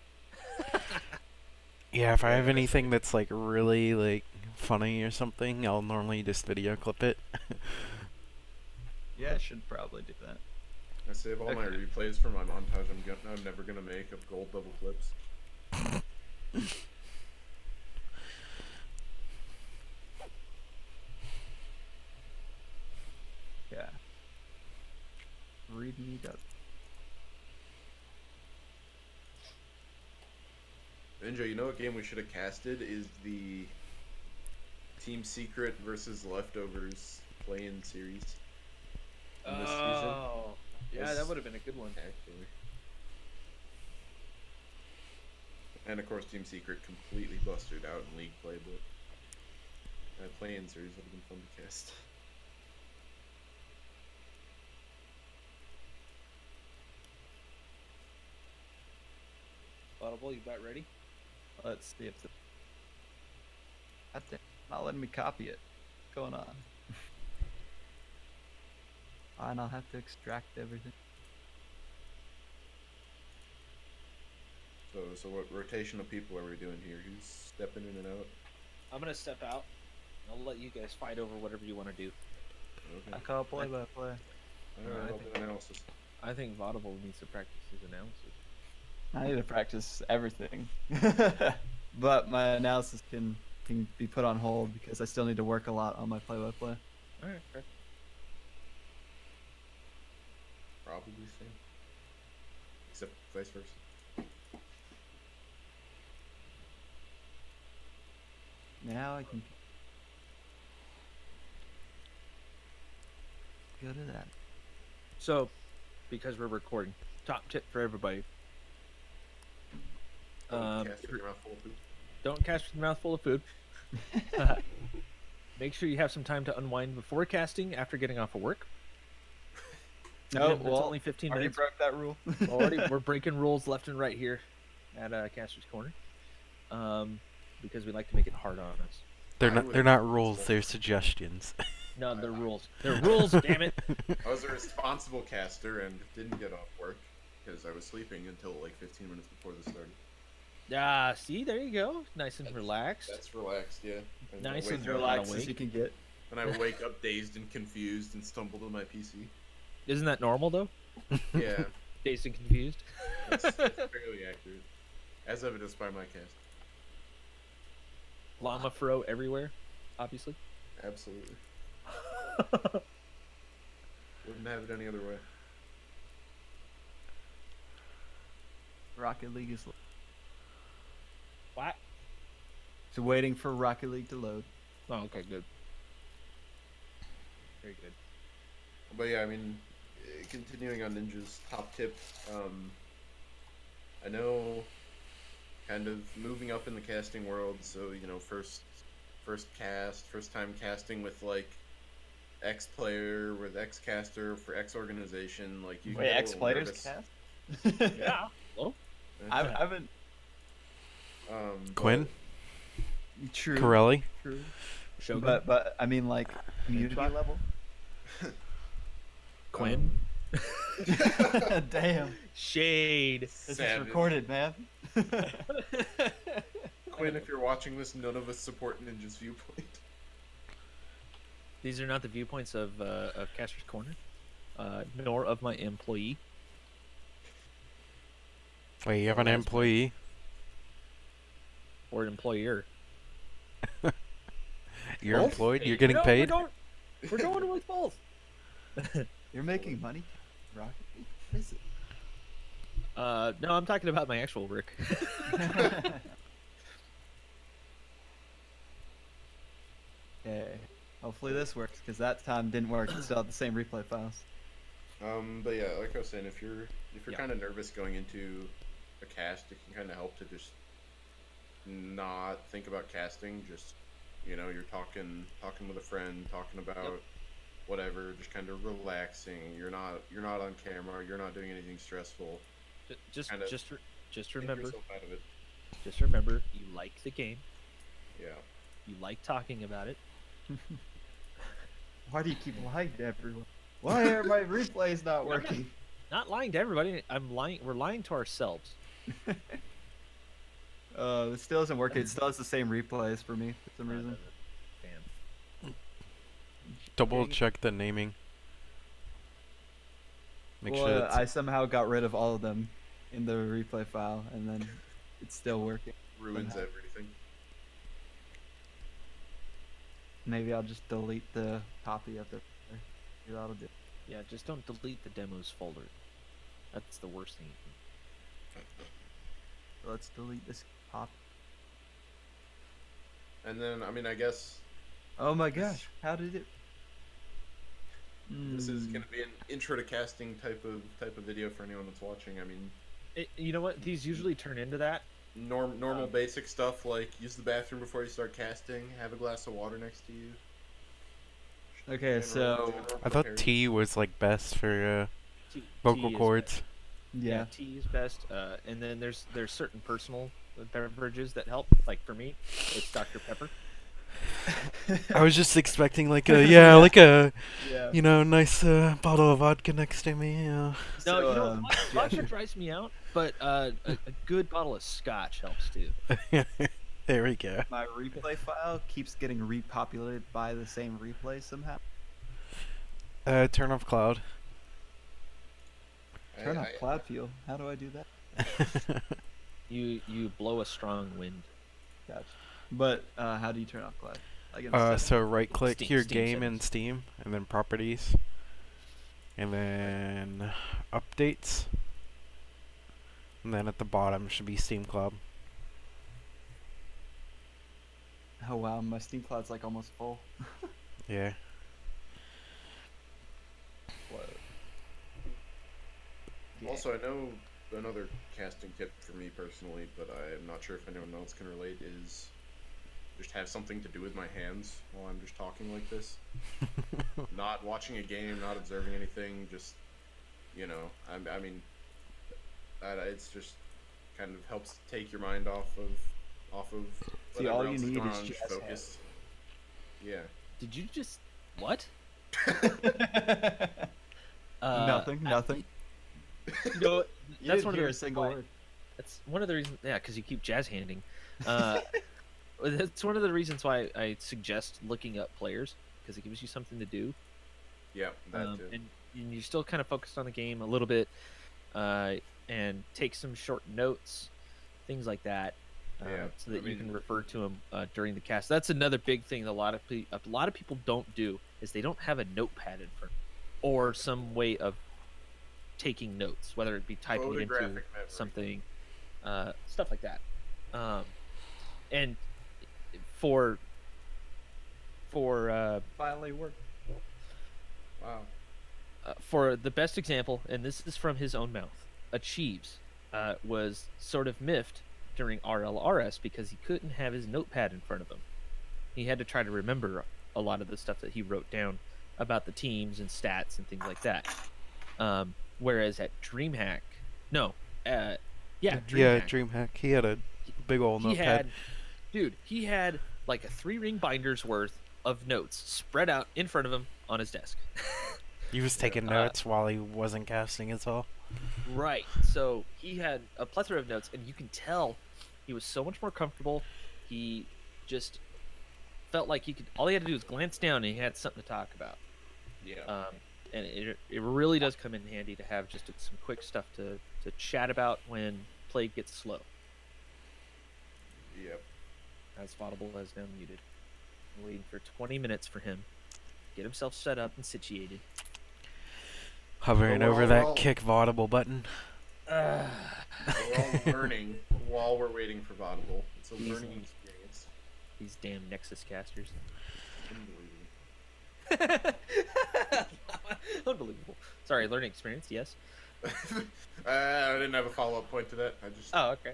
Yeah, if I have Yeah. anything that's like really like funny or something, I'll normally just video clip it. Yeah, I should probably do that. I save all my Okay. replays for my montage I'm never gonna make of gold level clips. Yeah. Read me up. Ninja, you know what game we should have casted is the Team Secret versus Leftovers play-in series. In this season. Yeah, Was that would have been a good one. Actually. And of course, Team Secret completely busted out in league play, but that play-in series would have been fun to cast. Vodible, you about ready? Let's see if the. God damn, not letting me copy it. What's going on? And I'll have to extract everything. So what rotation of people are we doing here? Who's stepping in and out? I'm gonna step out. I'll let you guys fight over whatever you want to do. Okay. I call play by play. Alright, I'll do analysis. I think Vodible needs to practice his analysis. I need to practice everything. But my analysis can be put on hold because I still need to work a lot on my play by play. All right, fair. Probably same. Except vice versa. Now I can go to that. So, because we're recording, top tip for everybody: Cast with your mouth full of food. don't cast with your mouth full of food. Make sure you have some time to unwind before casting after getting off of work. No, It's only 15 already minutes. broke that rule. We're breaking rules left and right here at Caster's Corner, because we like to make it hard on us. They're not rules, they're suggestions. No, they're rules. They're rules, damn it. I was a responsible caster and didn't get off work because I was sleeping until like 15 minutes before this started. See, there you go. Nice and relaxed. That's relaxed, yeah. And Nice I and wake up- relaxed. Relax as you can get. And I wake up dazed and confused and stumble to my PC. Isn't that normal though? Yeah, Dazed and confused. that's fairly accurate. As evidenced by my cast. Llama fro everywhere, obviously. Absolutely. Wouldn't have it any other way. Rocket League is What? so waiting for Rocket League to load. Oh, okay, good. Very good. But yeah, I mean, continuing on Ninja's top tip, I know kind of moving up in the casting world, so, you know, first time casting with, like, X player, with X caster, for X organization, like, you Wait, get a X little players nervous. cast? Yeah. Well, I haven't. Quinn? True. Corelli? True. Shogun. But I mean like community Twat. level. Quinn. Damn. Shade. This is Savage. recorded, man. Quinn, if you're watching this, none of us support Ninja's viewpoint. These are not the viewpoints of Caster's Corner, nor of my employee. Wait, you have an employee? Or employer. You're Both? employed? You're getting No, paid? We're going with both. You're making money, Rocket League? What is it? No, I'm talking about my actual work. Okay. Hopefully this works, because that time didn't work. It still had the same replay files. But yeah, like I was saying, if you're Yeah. kind of nervous going into a cast, it can kind of help to just not think about casting. Just, you know, you're talking with a friend, talking about whatever, just kind of relaxing. You're not on camera. You're not doing anything stressful. Just Kinda just re- just take remember, yourself out of it. just remember, you like the game, Yeah. you like talking about it. Why do you keep lying to everyone? Why are my replays not working? Not lying to everybody. I'm lying. We're lying to ourselves. It still doesn't work. It still has the same replays for me for some reason. Damn. Double check the naming. Make Well, sure it's I somehow got rid of all of them in the replay file, and then it's still working. Ruins everything. Maybe I'll just delete the copy of the. Maybe that'll do. Yeah, just don't delete the demos folder. That's the worst thing. So let's delete this copy. And then, I mean, I guess Oh my gosh! How did it? this is gonna be an intro to casting type of video for anyone that's watching. I mean, You know what? These usually turn into that. normal basic stuff like use the bathroom before you start casting, have a glass of water next to you. Okay, so I thought T was like best for vocal Tea is cords. yeah. tea is best. And then there's certain personal beverages that help. Like for me, it's Dr. Pepper. I was just expecting like a like a Yeah. nice bottle of vodka next to me. No, So, you know, vodka Jasher. dries me out, but a good bottle of scotch helps too. There we go. My replay file keeps getting repopulated by the same replay somehow. Turn off cloud. Turn off cloud fuel. How do I do that? You blow a strong wind. Gotcha. But how do you turn off cloud? Like in the settings? So right click Steam- your Steam game in settings. Steam, and then properties, and then updates, and then at the bottom should be Steam Club. Oh wow, my Steam cloud's like almost full. Yeah. Yeah. Also, I know another casting tip for me personally, but I'm not sure if anyone else can relate, is just have something to do with my hands while I'm just talking like this. Not watching a game, not observing anything, just, you know, I mean, it's just kind of helps take your mind off of See, whatever all else you need going is on, just jazz focus. Yeah. Did you just what? Nothing. You know, You that's didn't one of hear the a single why- word. That's one of the reasons. Yeah, because you keep jazz handing. That's one of the reasons why I suggest looking up players, because it gives you something to do. Yeah, that too. And you're still kind of focused on the game a little bit, and take some short notes, things like that, Yeah, so that I you can mean- refer to them during the cast. That's another big thing that a lot of people don't do, is they don't have a notepad in front, or some way of taking notes, whether it be typing it into Photographic memory. something, stuff like that. And for Finally worked. Wow. for the best example, and this is from his own mouth, Achieves was sort of miffed during RLRS because he couldn't have his notepad in front of him. He had to try to remember a lot of the stuff that he wrote down about the teams and stats and things like that. Whereas at DreamHack, DreamHack, DreamHack. He had a big old he notepad. he had like a 3-ring binder's worth of notes spread out in front of him on his desk. He was taking notes while he wasn't casting as well. Right. So he had a plethora of notes, and you can tell he was so much more comfortable. He just felt like all he had to do was glance down, and he had something to talk about. Yeah. And it really does come in handy to have just some quick stuff to chat about when play gets slow. Yep. As Vodible has now muted. I'm waiting for 20 minutes for him. Get himself set up and situated. Hovering Well, over we're that all- kick Vodible button. We're all learning while we're waiting for Vodible. It's a learning experience. These damn Nexus casters. Unbelievable. Unbelievable. Sorry, learning experience, yes. I didn't have a follow-up point to that. I just Oh, okay.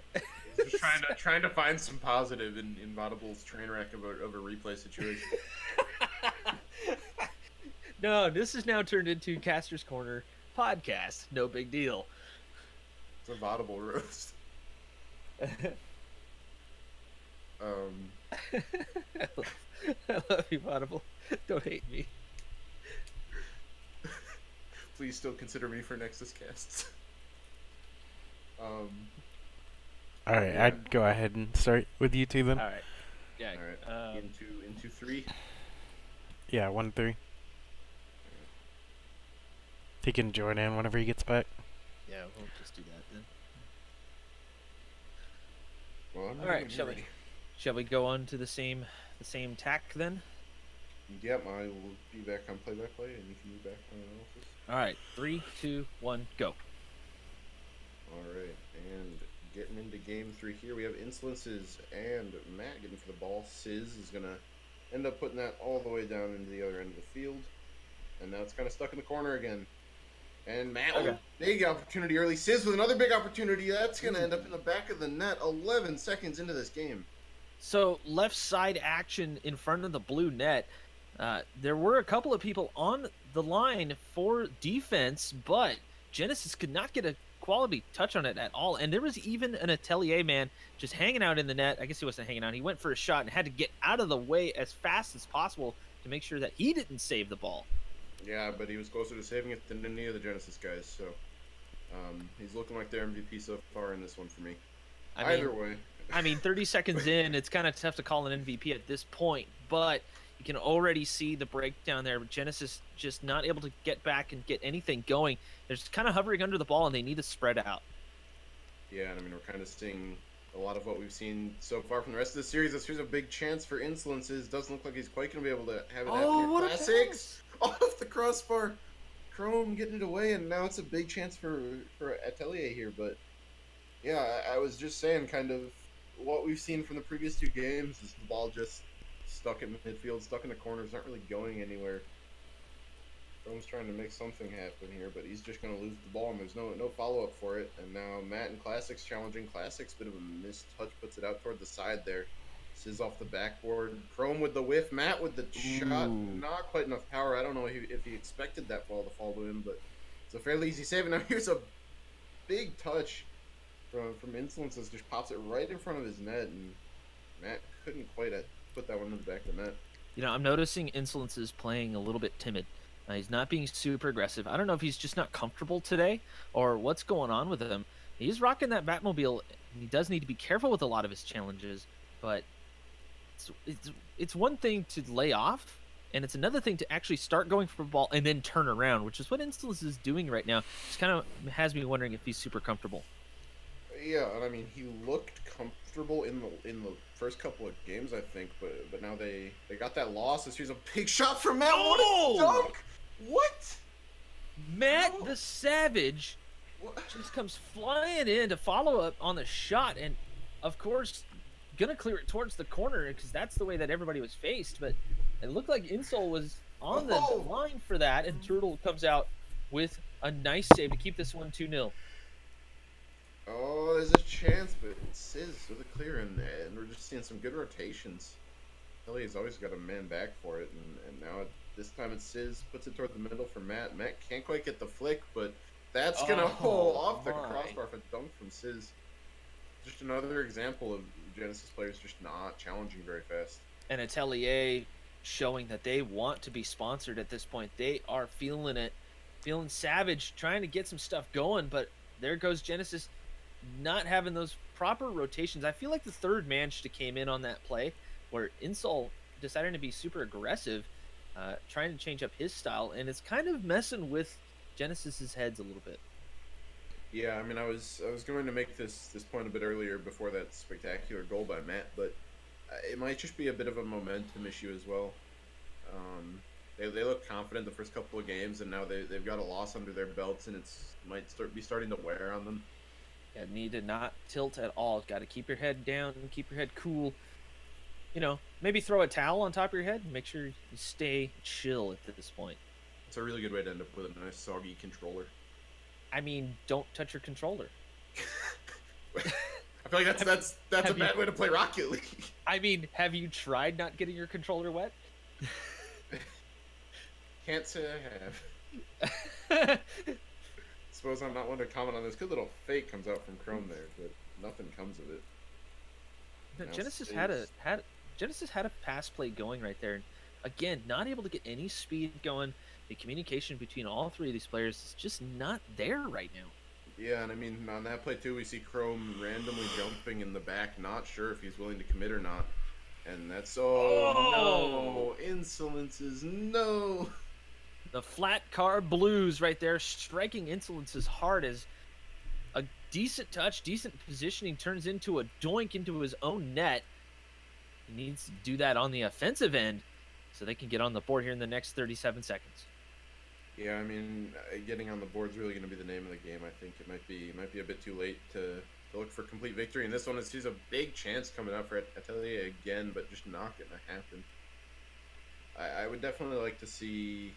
was just trying to find some positive in Vodible's train wreck of a replay situation. No, this is now turned into Caster's Corner podcast. No big deal. a Vodible roast. I love you, Vodible. Don't hate me. Please still consider me for Nexus casts. All right, Yeah. I'd go ahead and start with you two then. All right. Yeah. All right. Into 3. Yeah, 1-3. He can join in whenever he gets back. Yeah, we'll just do that then. Well, I'm All right, ready. shall we go on to the same tack then? Yep, I will be back on play-by-play, and you can be back on analysis. All right, 3, 2, 1, go. All right, and getting into game 3 here, we have Insolences and Matt getting for the ball. Sizz is gonna end up putting that all the way down into the other end of the field, and now it's kind of stuck in the corner again. And Matt with a big opportunity early. Sizz with another big opportunity. That's gonna end up in the back of the net. 11 seconds into this game. So left side action in front of the blue net. There were a couple of people on the line for defense, but Genesis could not get a quality touch on it at all. And there was even an Atelier man just hanging out in the net. I guess he wasn't hanging out. He went for a shot and had to get out of the way as fast as possible to make sure that he didn't save the ball. Yeah, but he was closer to saving it than any of the Genesis guys, so he's looking like their MVP so far in this one for me. Either way. 30 seconds in, it's kind of tough to call an MVP at this point, but you can already see the breakdown there. Genesis just not able to get back and get anything going. They're just kind of hovering under the ball, and they need to spread out. Yeah, and I mean, we're kind of seeing a lot of what we've seen so far from the rest of the series. This here's a big chance for Insolences. Doesn't look like he's quite going to be able to have it happen. What Classics off the crossbar. Chrome getting it away, and now it's a big chance for Atelier here. But yeah, I was just saying, kind of what we've seen from the previous 2 games is the ball just stuck in midfield, stuck in the corners, not really going anywhere. Chrome's trying to make something happen here, but he's just going to lose the ball, and there's no follow-up for it. And now Matt and Classics challenging Classics. Bit of a missed touch, puts it out toward the side there. Sizz off the backboard. Chrome with the whiff. Matt with the shot. Not quite enough power. I don't know if he expected that ball to fall to him, but it's a fairly easy save. And now here's a big touch from Insolences. Just pops it right in front of his net, and Matt couldn't quite put that one in the back of the net. You know, I'm noticing Insolences playing a little bit timid. He's not being super aggressive. I don't know if he's just not comfortable today or what's going on with him. He's rocking that Batmobile. He does need to be careful with a lot of his challenges, but it's one thing to lay off, and it's another thing to actually start going for the ball and then turn around, which is what Insolences is doing right now. Just kind of has me wondering if he's super comfortable. Yeah, and I mean, he looked comfortable in the first couple of games, I think, but now they got that loss. This here's a big shot from Matt. Oh! What a dunk! What? Matt the Savage What? just comes flying in to follow up on the shot, and of course gonna clear it towards the corner because that's the way that everybody was faced. But it looked like Insol was on the line for that, and Turtle comes out with a nice save to keep this one 2-0. Oh, there's a chance, but Sizz with a clear in there, and we're just seeing some good rotations. Ellie's always got a man back for it, and now this time it's Sizz, puts it toward the middle for Matt. Matt can't quite get the flick, but that's gonna hold off the crossbar for a dunk from Sizz. Just another example of Genesis players just not challenging very fast. And Atelier showing that they want to be sponsored at this point. They are feeling it, feeling savage, trying to get some stuff going, but there goes Genesis not having those proper rotations. I feel like the third man should have came in on that play where Insol decided to be super aggressive, trying to change up his style, and it's kind of messing with Genesis's heads a little bit. Yeah, I mean, I was going to make this point a bit earlier before that spectacular goal by Matt, but it might just be a bit of a momentum issue as well. They look confident the first couple of games, and now they've got a loss under their belts, and it's might be starting to wear on them. Yeah, need to not tilt at all. Got to keep your head down and keep your head cool. You know, maybe throw a towel on top of your head. Make sure you stay chill at this point. It's a really good way to end up with a nice soggy controller. I mean, don't touch your controller. I feel like that's a bad way to play Rocket League. I mean, have you tried not getting your controller wet? Can't say I have. suppose I'm not one to comment on this. Good little fake comes out from Chrome there, but nothing comes of it. Now Genesis saves. Genesis had a pass play going right there, and again, not able to get any speed going. The communication between all three of these players is just not there right now. Yeah, and I mean, on that play too, we see Chrome randomly jumping in the back, not sure if he's willing to commit or not. And that's, oh, no, insolences, no. The flat car blues right there, striking Insolence as hard as a decent touch, decent positioning turns into a doink into his own net. He needs to do that on the offensive end so they can get on the board here in the next 37 seconds. Yeah, I mean, getting on the board is really going to be the name of the game. I think it might be a bit too late to look for complete victory. And this one is a big chance coming up for Atelier again, but just not going to happen. I would definitely like to see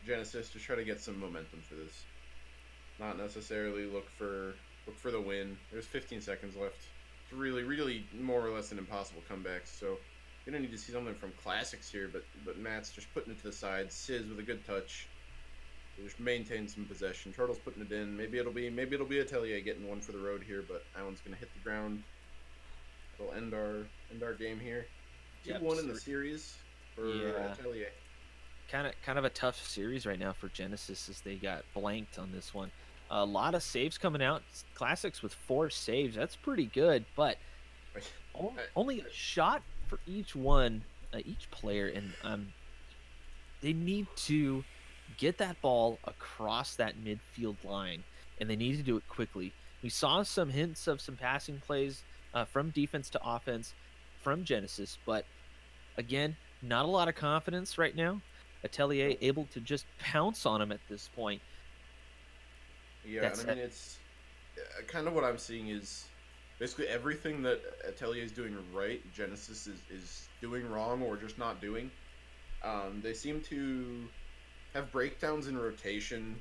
Genesis just try to get some momentum for this. Not necessarily look for the win. There's 15 seconds left. It's really more or less an impossible comeback. So you're gonna need to see something from Classics here, but Matt's just putting it to the side. Sizz with a good touch. Just maintain some possession. Turtle's putting it in. Maybe it'll be Atelier getting one for the road here, but that one's gonna hit the ground. It'll end our game here. 2-1 in the series for Atelier. Kind of a tough series right now for Genesis as they got blanked on this one. A lot of saves coming out. Classics with 4 saves. That's pretty good, but only a shot for each one, each player, and they need to get that ball across that midfield line, and they need to do it quickly. We saw some hints of some passing plays from defense to offense from Genesis, but again, not a lot of confidence right now. Atelier able to just pounce on him at this point. Yeah, and I mean, it's kind of what I'm seeing is basically everything that Atelier is doing right, Genesis is doing wrong or just not doing. They seem to have breakdowns in rotation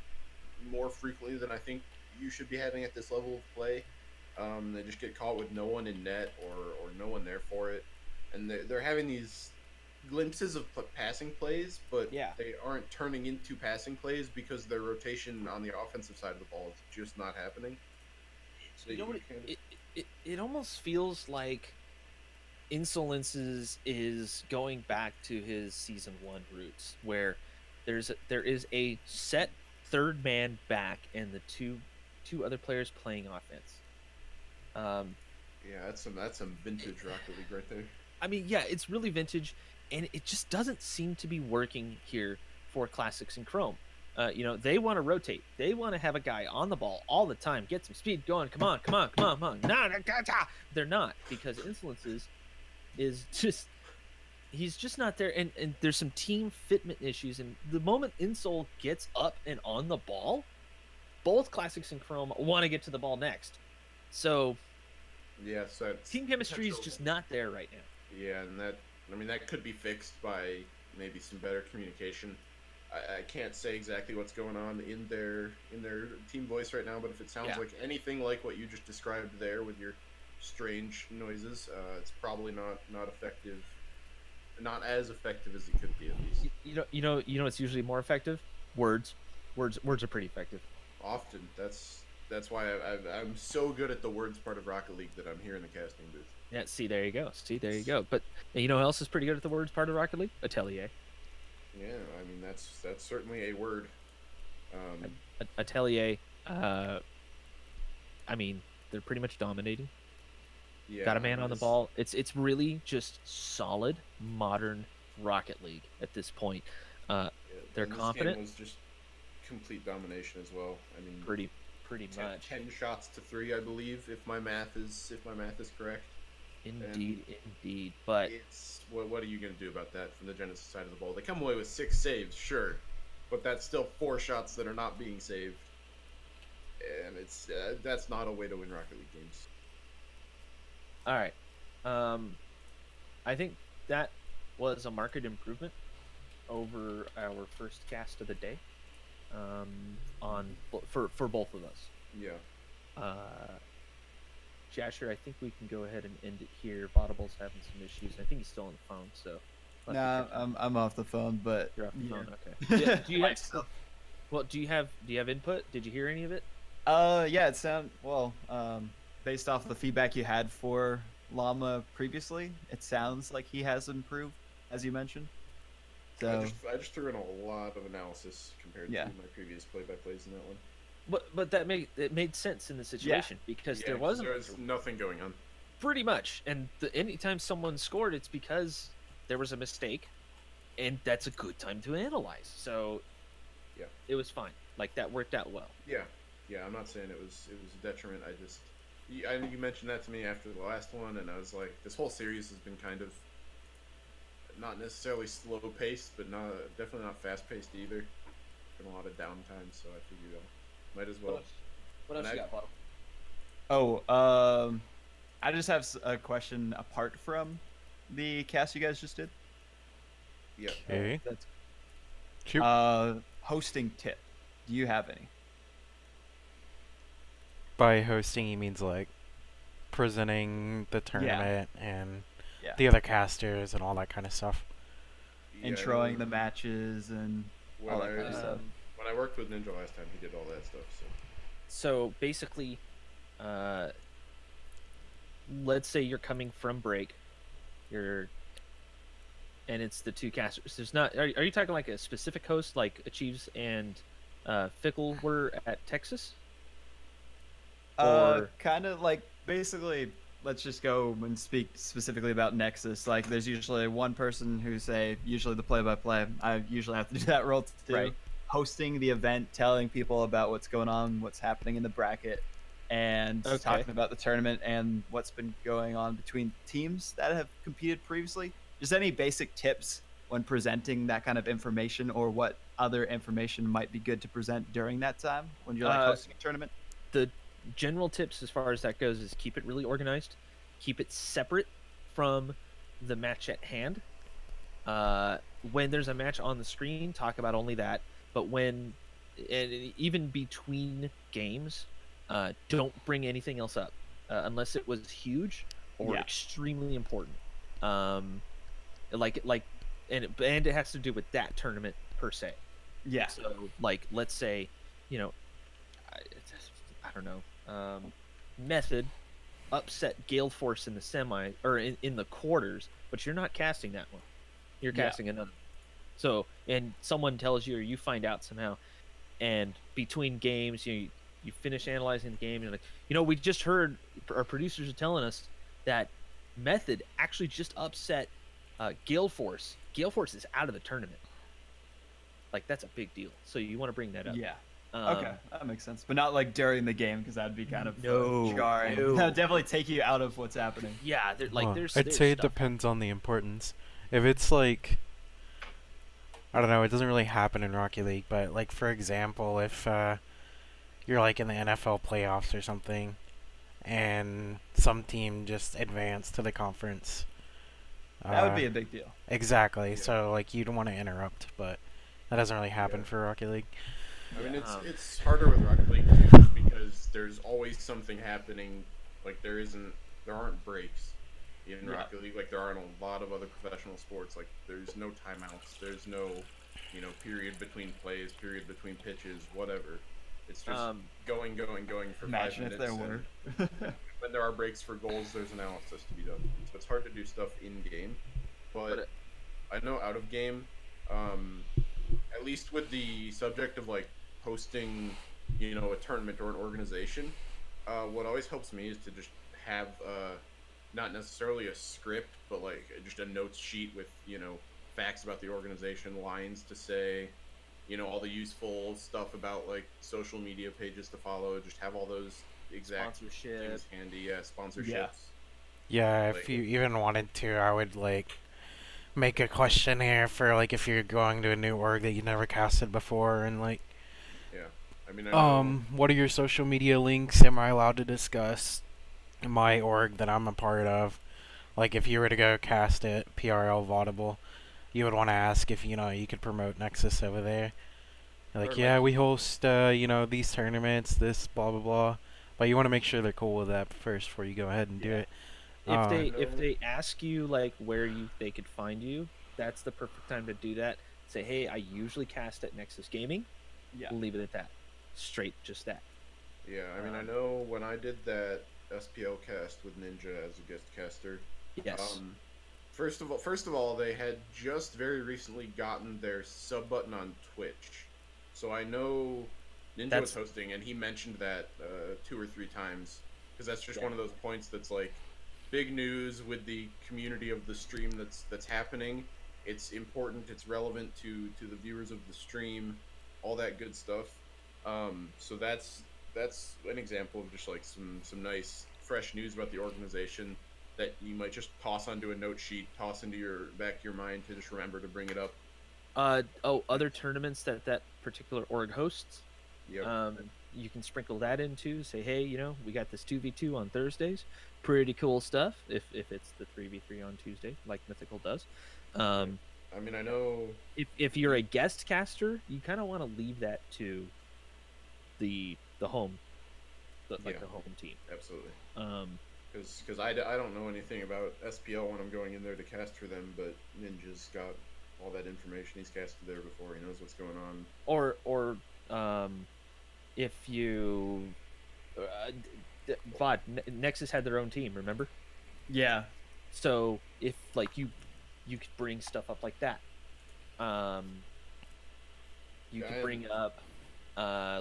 more frequently than I think you should be having at this level of play. They just get caught with no one in net or no one there for it. And they're having these glimpses of passing plays, but they aren't turning into passing plays because their rotation on the offensive side of the ball is just not happening. So you know what? It almost feels like Insolences is going back to his season 1 roots, where there is a set third man back and the two other players playing offense. Yeah, that's some vintage Rocket League right there. I mean, yeah, it's really vintage. And it just doesn't seem to be working here for Classics and Chrome. They want to rotate. They want to have a guy on the ball all the time. Get some speed going. Come on. Nah. They're not, because Insolences is just... He's just not there. And there's some team fitment issues. And the moment Insol gets up and on the ball, both Classics and Chrome want to get to the ball next. So... Yeah, so team chemistry is just not there right now. Yeah, and that could be fixed by maybe some better communication. I can't say exactly what's going on in their team voice right now, but if it sounds like anything like what you just described there with your strange noises, it's probably not effective, not as effective as it could be at least. You know, it's usually more effective. Words are pretty effective. Often, that's why I'm so good at the words part of Rocket League that I'm here in the casting booth. Yeah, see, there you go. But you know who else is pretty good at the words part of Rocket League? Atelier. Yeah, I mean, that's certainly a word. Atelier, I mean, they're pretty much dominating. Yeah, Got a man on the ball. It's really just solid, modern Rocket League at this point. They're confident. Game was just complete domination as well. I mean, pretty much. 10 shots to 3, I believe, if my math is correct. Indeed. But it's what are you going to do about that from the Genesis side of the ball? They come away with 6 saves, sure, but that's still 4 shots that are not being saved, and it's that's not a way to win Rocket League games. All right, I think that was a marked improvement over our first cast of the day, for both of us. Yeah. Jasher, I think we can go ahead and end it here. Vodible's having some issues. I think he's still on the phone, so. Nah, I'm off the phone, but you're off the phone. Okay. Yeah, do you have, Well, do you have input? Did you hear any of it? Yeah, it sound well. Based off the feedback you had for Llama previously, it sounds like he has improved, as you mentioned. So I just threw in a lot of analysis compared Yeah. to my previous play-by-plays in that one. But that made sense in the situation because Yeah, there 'cause wasn't there was nothing going on. pretty much, and anytime someone scored, it's because there was a mistake, and that's a good time to analyze. So Yeah. it was fine. Like that worked out well. Yeah. I'm not saying it was a detriment. I know you mentioned that to me after the last one, and I was like, this whole series has been kind of not necessarily slow paced, but definitely not fast paced either. Been a lot of downtime, so I figured might as well. What else And you I- got, Bottom? Oh, I just have a question apart from the cast you guys just did. Yeah. Okay. That's Shoot. hosting tip. Do you have any? By hosting, he means like presenting the tournament and Yeah. the other casters and all that kind of stuff. Introing the matches and when all that kind of I, stuff. when I worked with Ninja last time, he did all that stuff. So So basically, let's say you're coming from break, and it's the two casters. There's not. Are you talking like a specific host, like Achieves and Fickle were at Texas? Or Kind of like basically. Let's just go and speak specifically about Nexus. Like, there's usually one person who usually the play-by-play. I usually have to do that role too. Right. Hosting the event, telling people about what's going on, what's happening in the bracket, and Okay. talking about the tournament and what's been going on between teams that have competed previously. Just any basic tips when presenting that kind of information, or what other information might be good to present during that time when you're like hosting a tournament. the general tips as far as that goes is keep it really organized, keep it separate from the match at hand. When there's a match on the screen, talk about only that. But and even between games, don't bring anything else up unless it was huge or Yeah. extremely important. And it has to do with that tournament per se. Yeah. So like, let's say, I don't know, Method upset Gale Force in the semi or in the quarters, but you're not casting that one. You're Yeah. casting another. So, and someone tells you or you find out somehow, and between games, you finish analyzing the game, and you're like, we just heard our producers are telling us that Method actually just upset Gale Force. Gale Force is out of the tournament. Like, that's a big deal. So you want to bring that up. Yeah. Okay, that makes sense. But not like during the game, because that'd be kind of No, jarring. no. That would definitely take you out of what's happening. Yeah, there's. I'd there's say it stuff. depends on the importance. If it's like, I don't know, it doesn't really happen in Rocket League, but like for example, if you're like in the NFL playoffs or something, and some team just advanced to the conference, That would be a big deal. exactly. Yeah. So like you'd want to interrupt, but that doesn't really happen Yeah. for Rocket League. I mean, Yeah. it's harder with Rocket League too, just because there's always something happening. Like there aren't breaks in Yeah. Rocket League like there are in a lot of other professional sports. Like there's no timeouts, there's no, period between plays, period between pitches, whatever. It's just going for Imagine 5 if minutes. there were. And when there are breaks for goals, there's analysis to be done. So it's hard to do stuff in game, but I know out of game, at least with the subject of like hosting, a tournament or an organization, what always helps me is to just have not necessarily a script, but like just a notes sheet with facts about the organization, lines to say, all the useful stuff about like social media pages to follow. Just have all those exact Sponsorship. things handy. Yeah, sponsorships. Yeah. Yeah, if Like- you even wanted to, I would like make a questionnaire for like if you're going to a new org that you never casted before, and like, Yeah. I mean, I know, what are your social media links? Am I allowed to discuss my org that I'm a part of? Like, if you were to go cast it, PRL Vodible, you would want to ask if you could promote Nexus over there. Like, Or, yeah, like- we host these tournaments, this blah blah blah. But you want to make sure they're cool with that first before you go ahead and do Yeah. it. If they ask you like where they could find you, that's the perfect time to do that. Say, hey, I usually cast at Nexus Gaming. Yeah. We'll leave it at that. Straight, just that. Yeah, I mean, I know when I did that SPL cast with Ninja as a guest caster. Yes. First of all, they had just very recently gotten their sub button on Twitch, so I know Ninja was That's hosting, and he mentioned that 2 or 3 times because that's just Yeah. one of those points that's like big news with the community of the stream that's happening. It's important. It's relevant to the viewers of the stream, all that good stuff. So that's an example of just like some nice fresh news about the organization that you might just toss onto a note sheet, toss into your back of your mind to just remember to bring it up. other tournaments that particular org hosts. Yep. You can sprinkle that into, say, hey, we got this 2v2 on Thursdays. Pretty cool stuff. If it's the 3v3 on Tuesday, like Mythical does. I mean, I know If you're a guest caster, you kind of want to leave that to the home, the Yeah. home team. absolutely Um, because I don't know anything about SPL when I'm going in there to cast for them, but Ninja's got all that information. He's casted there before. He knows what's going on. or if you VOD Nexus had their own team, remember? Yeah. So if like you could bring stuff up like that. You could bring up,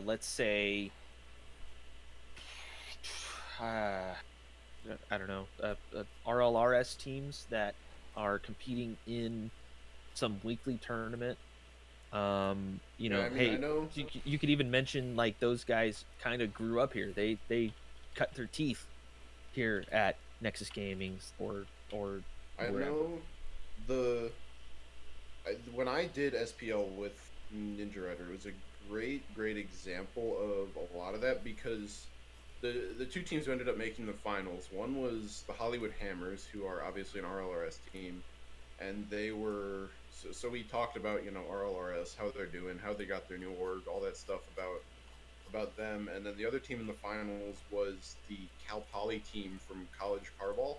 let's say, I don't know, RLRS teams that are competing in some weekly tournament. Yeah, I mean, Hey, I know. you could even mention like those guys kind of grew up here. They cut their teeth here at Nexus Gaming's or I wherever. know when I did SPL with Ninjarider, it was a great example of a lot of that because the two teams who ended up making the finals, one was the Hollywood Hammers, who are obviously an RLRS team, and they were so we talked about RLRS, how they're doing, how they got their new org, all that stuff about them, and then the other team in the finals was the Cal Poly team from College Carball,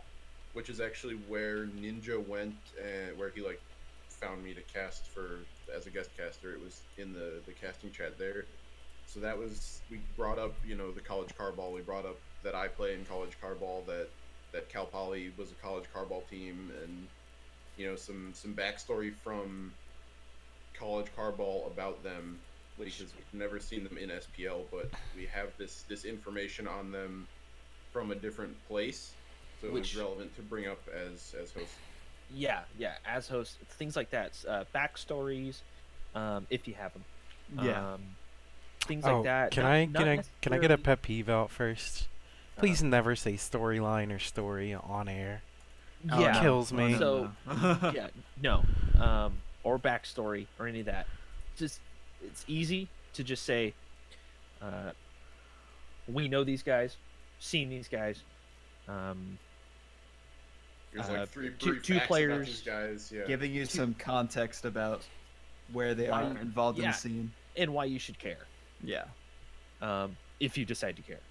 which is actually where Ninja went and where he like found me to cast for as a guest caster. It was in the casting chat there. So that was we brought up the College Carball. We brought up that I play in College Carball, that Cal Poly was a College Carball team, and some backstory from College Carball about them, because we've never seen them in SPL, but we have this information on them from a different place, so it was relevant to bring up as host. Yeah, as host, things like that, backstories, if you have them. Yeah. Things like that. Can I get a pet peeve out first? Please never say storyline or story on air. Yeah, kills me. So yeah, no, or backstory or any of that. Just it's easy to just say, we know these guys, seen these guys. There's like three two brief facts players about these guys. Yeah. Giving you some context about where they are involved in yeah. the scene. And why you should care. Yeah. If you decide to care.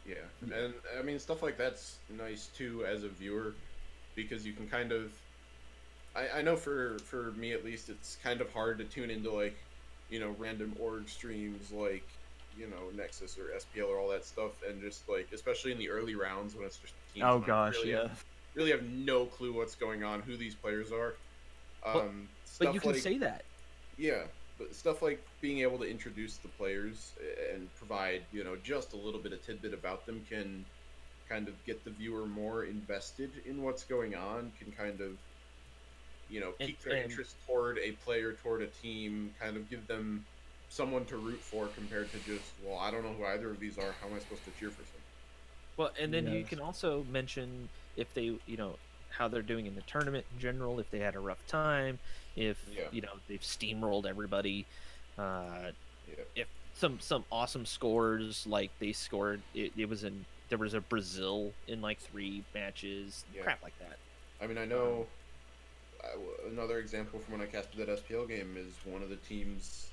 Yeah, and I mean stuff like that's nice too as a viewer, because you can kind of. I know for me at least, it's kind of hard to tune into like, random org streams like, Nexus or SPL or all that stuff, and just like especially in the early rounds when it's just teams. Oh gosh, really have no clue what's going on, who these players are. But you can say that. Yeah, but stuff like being able to introduce the players and provide, just a little bit of tidbit about them can kind of get the viewer more invested in what's going on, can kind of, pique their interest toward a player, toward a team, kind of give them someone to root for compared to just, well, I don't know who either of these are. How am I supposed to cheer for them? Well, and then you can also mention if they, how they're doing in the tournament in general, if they had a rough time, if they've steamrolled everybody, if some awesome scores, like they scored, there was a Brazil in like 3 matches, crap like that. I mean, I know another example from when I casted that SPL game is one of the teams.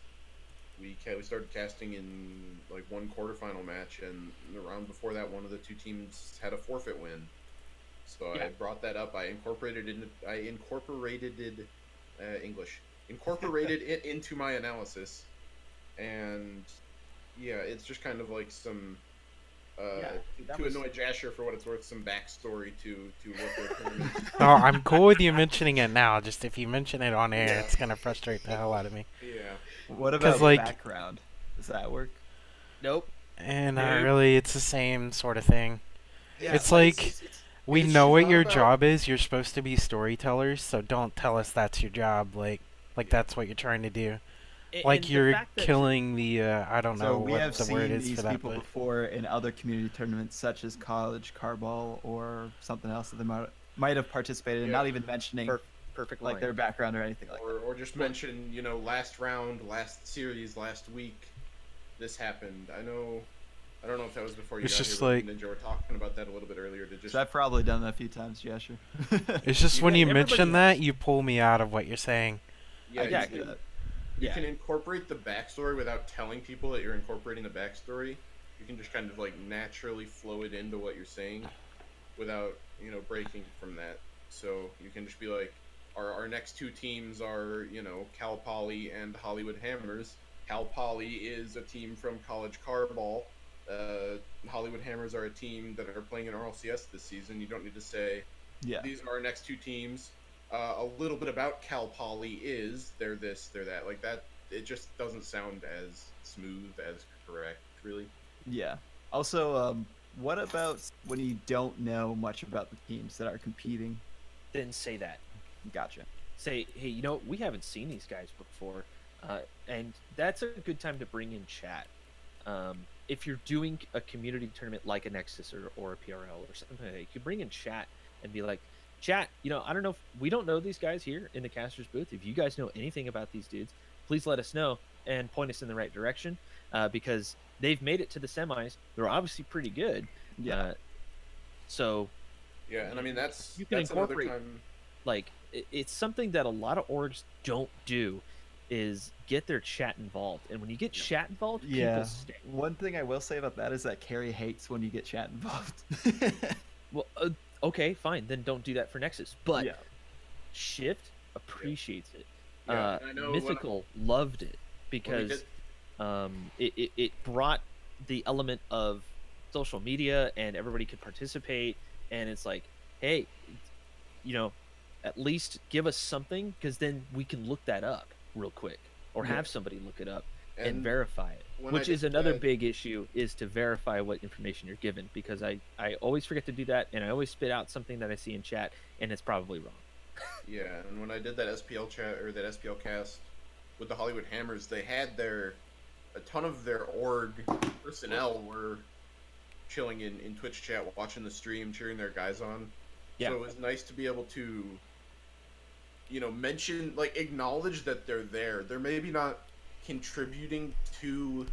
We started casting in like one quarterfinal match, and the round before that, one of the two teams had a forfeit win. So I brought that up. I incorporated it into my analysis, and yeah, it's just kind of like some Yeah, that to was- annoy Jasher for what it's worth, some backstory to what their tournament. Oh, I'm cool with you mentioning it now. Just if you mention it on air, Yeah. it's gonna frustrate the hell out of me. Yeah, What 'Cause, about like- background? Does that work? Nope. And not Nope. really, it's the same sort of thing. yeah. It's like we it's know what not your about- job is. You're supposed to be storytellers, so don't tell us that's your job. Like that's what you're trying to do. Like And the you're fact that- killing the I don't know So we what have the seen word is these for that, people but before in other community tournaments, such as college carball or something else that they might have participated in, Yeah. not even mentioning perfect like line. their background or anything like that. or just mention, last round, last series, last week, this happened. I don't know if that was before you It's got just here, but like- Ninja were talking about that a little bit earlier. To just So I've probably done that a few times, Jasher. it's just when Yeah, you everybody mention has. that, you pull me out of what you're saying. yeah, I you can can- see that. You Yeah. can incorporate the backstory without telling people that you're incorporating the backstory. You can just kind of like naturally flow it into what you're saying without, breaking from that. So you can just be like, our next two teams are, Cal Poly and Hollywood Hammers. Cal Poly is a team from College Carball. Hollywood Hammers are a team that are playing in RLCS this season. You don't need to say, Yeah. these are our next two teams. A little bit about Cal Poly is they're this, they're that. Like that, it just doesn't sound as smooth, as correct, really. Yeah. Also, what about when you don't know much about the teams that are competing? Then say that. Gotcha. Say, hey, we haven't seen these guys before, and that's a good time to bring in chat. If you're doing a community tournament like a Nexus or a PRL or something like that, you can bring in chat and be like, chat, I don't know if we don't know these guys here in the caster's booth. If you guys know anything about these dudes, please let us know and point us in the right direction, because they've made it to the semis. They're obviously pretty good. Yeah. So Yeah, and I mean that's You can that's another incorporate- time. like it's something that a lot of orgs don't do, is get their chat involved. And when you get chat involved, Yeah. people stay. One thing I will say about that is that Carrie hates when you get chat involved. Well, okay, fine, then don't do that for Nexus. But yeah. Shift appreciates it. Yeah, and I know when Mythical loved it when we because did- it brought the element of social media and everybody could participate. And it's like, hey, at least give us something, because then we can look that up real quick, or Yeah. have somebody look it up and verify it. when I Which is did another that- big issue, is to verify what information you're given, because I always forget to do that, and I always spit out something that I see in chat and it's probably wrong. Yeah, and when I did that SPL chat or that SPL cast with the Hollywood Hammers, they had a ton of their org personnel were chilling in Twitch chat, watching the stream, cheering their guys on. Yeah. So it was nice to be able to, mention, like, acknowledge that they're there. They're maybe not contributing to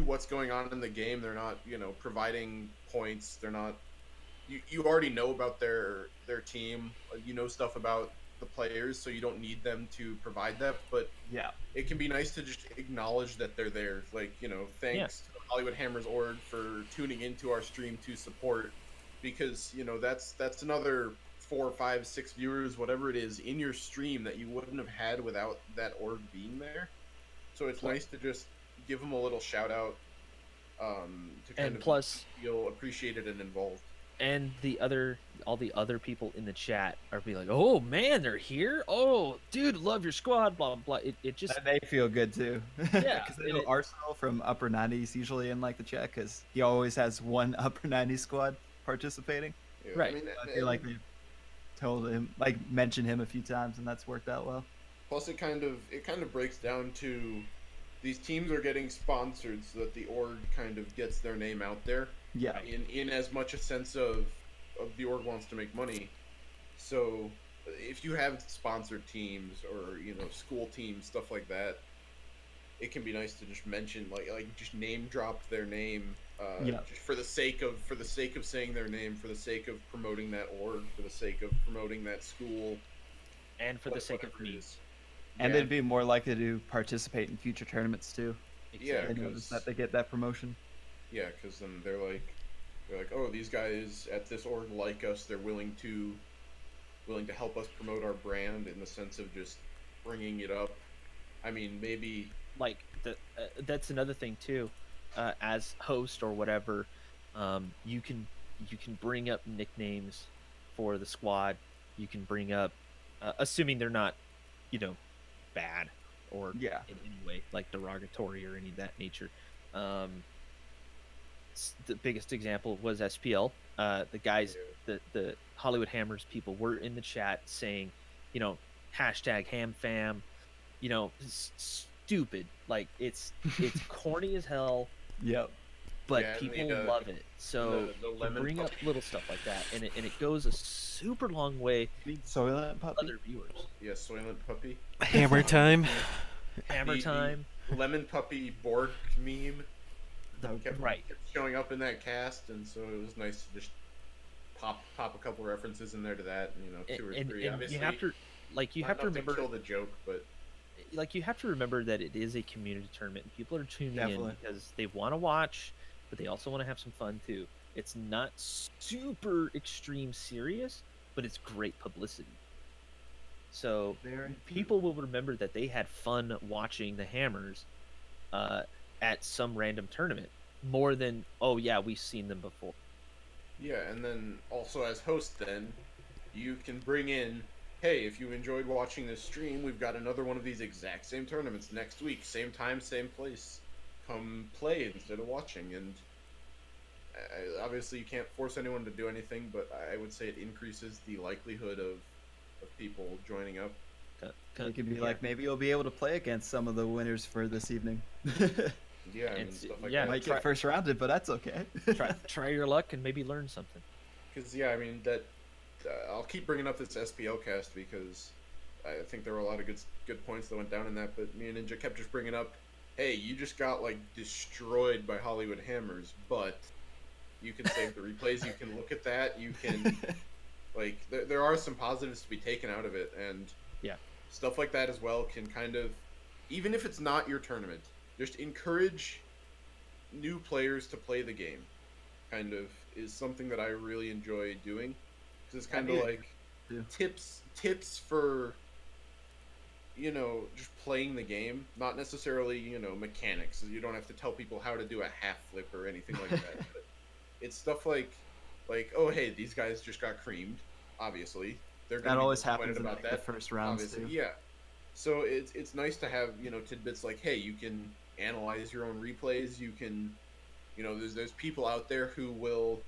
what's going on in the game. They're not, providing points. They're not. You already know about their team. You know stuff about the players, so you don't need them to provide that. But Yeah. it can be nice to just acknowledge that they're there. Like, thanks to Hollywood Hammers org for tuning into our stream to support, because that's another 4, 5, 6 viewers, whatever it is, in your stream that you wouldn't have had without that org being there. So it's nice to just give them a little shout out, to kind And of plus, feel appreciated and involved. and all the other people in the chat are be like, oh man, they're here, oh dude, love your squad, blah blah blah. It just, And they feel good too. Yeah, Because I and know it- Arsenal from upper 90s usually in like the chat, because he always has one upper 90s squad participating. Yeah, Right. I mean, I feel like they told him, like, mentioned him a few times, and that's worked out well. plus it kind of breaks down to these teams are getting sponsored so that the org kind of gets their name out there Yeah. in as much a sense of the org wants to make money. So if you have sponsored teams or school teams, stuff like that, it can be nice to just mention, like just name drop their name, Yeah. just for the sake of saying their name, for the sake of promoting that org, for the sake of promoting that school, and for the sake of whatever it me. is. And Yeah. they'd be more likely to participate in future tournaments too. Yeah, They notice 'cause- that they get that promotion. Yeah, because then they're like, oh, these guys at this org like us. They're willing to help us promote our brand in the sense of just bringing it up. I mean, maybe like that's another thing too. As host or whatever, you can bring up nicknames for the squad. You can bring up, assuming they're not, you know, bad or Yeah. in any way like derogatory or any of that nature. Um, the biggest example was SPL. The guys, the Hollywood Hammers people were in the chat saying, you know, hashtag ham fam, you know, stupid. Like it's corny as hell, Yep. but Yeah, and people the love it. So the to lemon bring up puppy. little stuff like that, and it goes a super long way Soylent puppy. other viewers. Yeah, Soylent Puppy. Hammer time. Hammer time, The lemon puppy Bork meme kept, right? kept showing up in that cast, and so it was nice to just pop a couple references in there to that, and, you know, two or three. And Obviously, you have to, like, you not have to enough remember, kill the joke, but like, you have to remember that it is a community tournament, and people are tuning Definitely. in because they want to watch, but they also want to have some fun too. It's not super extreme serious, but it's great publicity. So Very people will remember that they had fun watching the Hammers at some random tournament more than, oh yeah, we've seen them before. yeah, and then also as host, then you can bring in, hey, if you enjoyed watching this stream, we've got another one of these exact same tournaments next week, same time, same place. Come play instead of watching, and obviously you can't force anyone to do anything, but I would say it increases the likelihood of people joining up. You could be like, maybe you'll be able to play against some of the winners for this evening. Yeah, I mean, It's- stuff like yeah, that. Might try- get first rounded, but that's okay. try your luck and maybe learn something. Because yeah, I mean that. I'll keep bringing up this SPL cast because I think there were a lot of good points that went down in that. But me and Ninja kept just bringing up, hey, you just got like destroyed by Hollywood Hammers, but you can save the replays. You can look at that. You can like there are some positives to be taken out of it, and Yeah. stuff like that as well can kind of, even if it's not your tournament, just encourage new players to play the game. Kind of is something that I really enjoy doing because it's kind of like Yeah. tips for, you know, just playing the game, not necessarily, you know, mechanics. You don't have to tell people how to do a half flip or anything like that. But it's stuff like oh hey, these guys just got creamed. Obviously, they're That gonna be always disappointed happens in about like, the that. first rounds Obviously, too. yeah. So it's nice to have, you know, tidbits like, hey, you can analyze your own replays. You can, you know, there's people out there who will,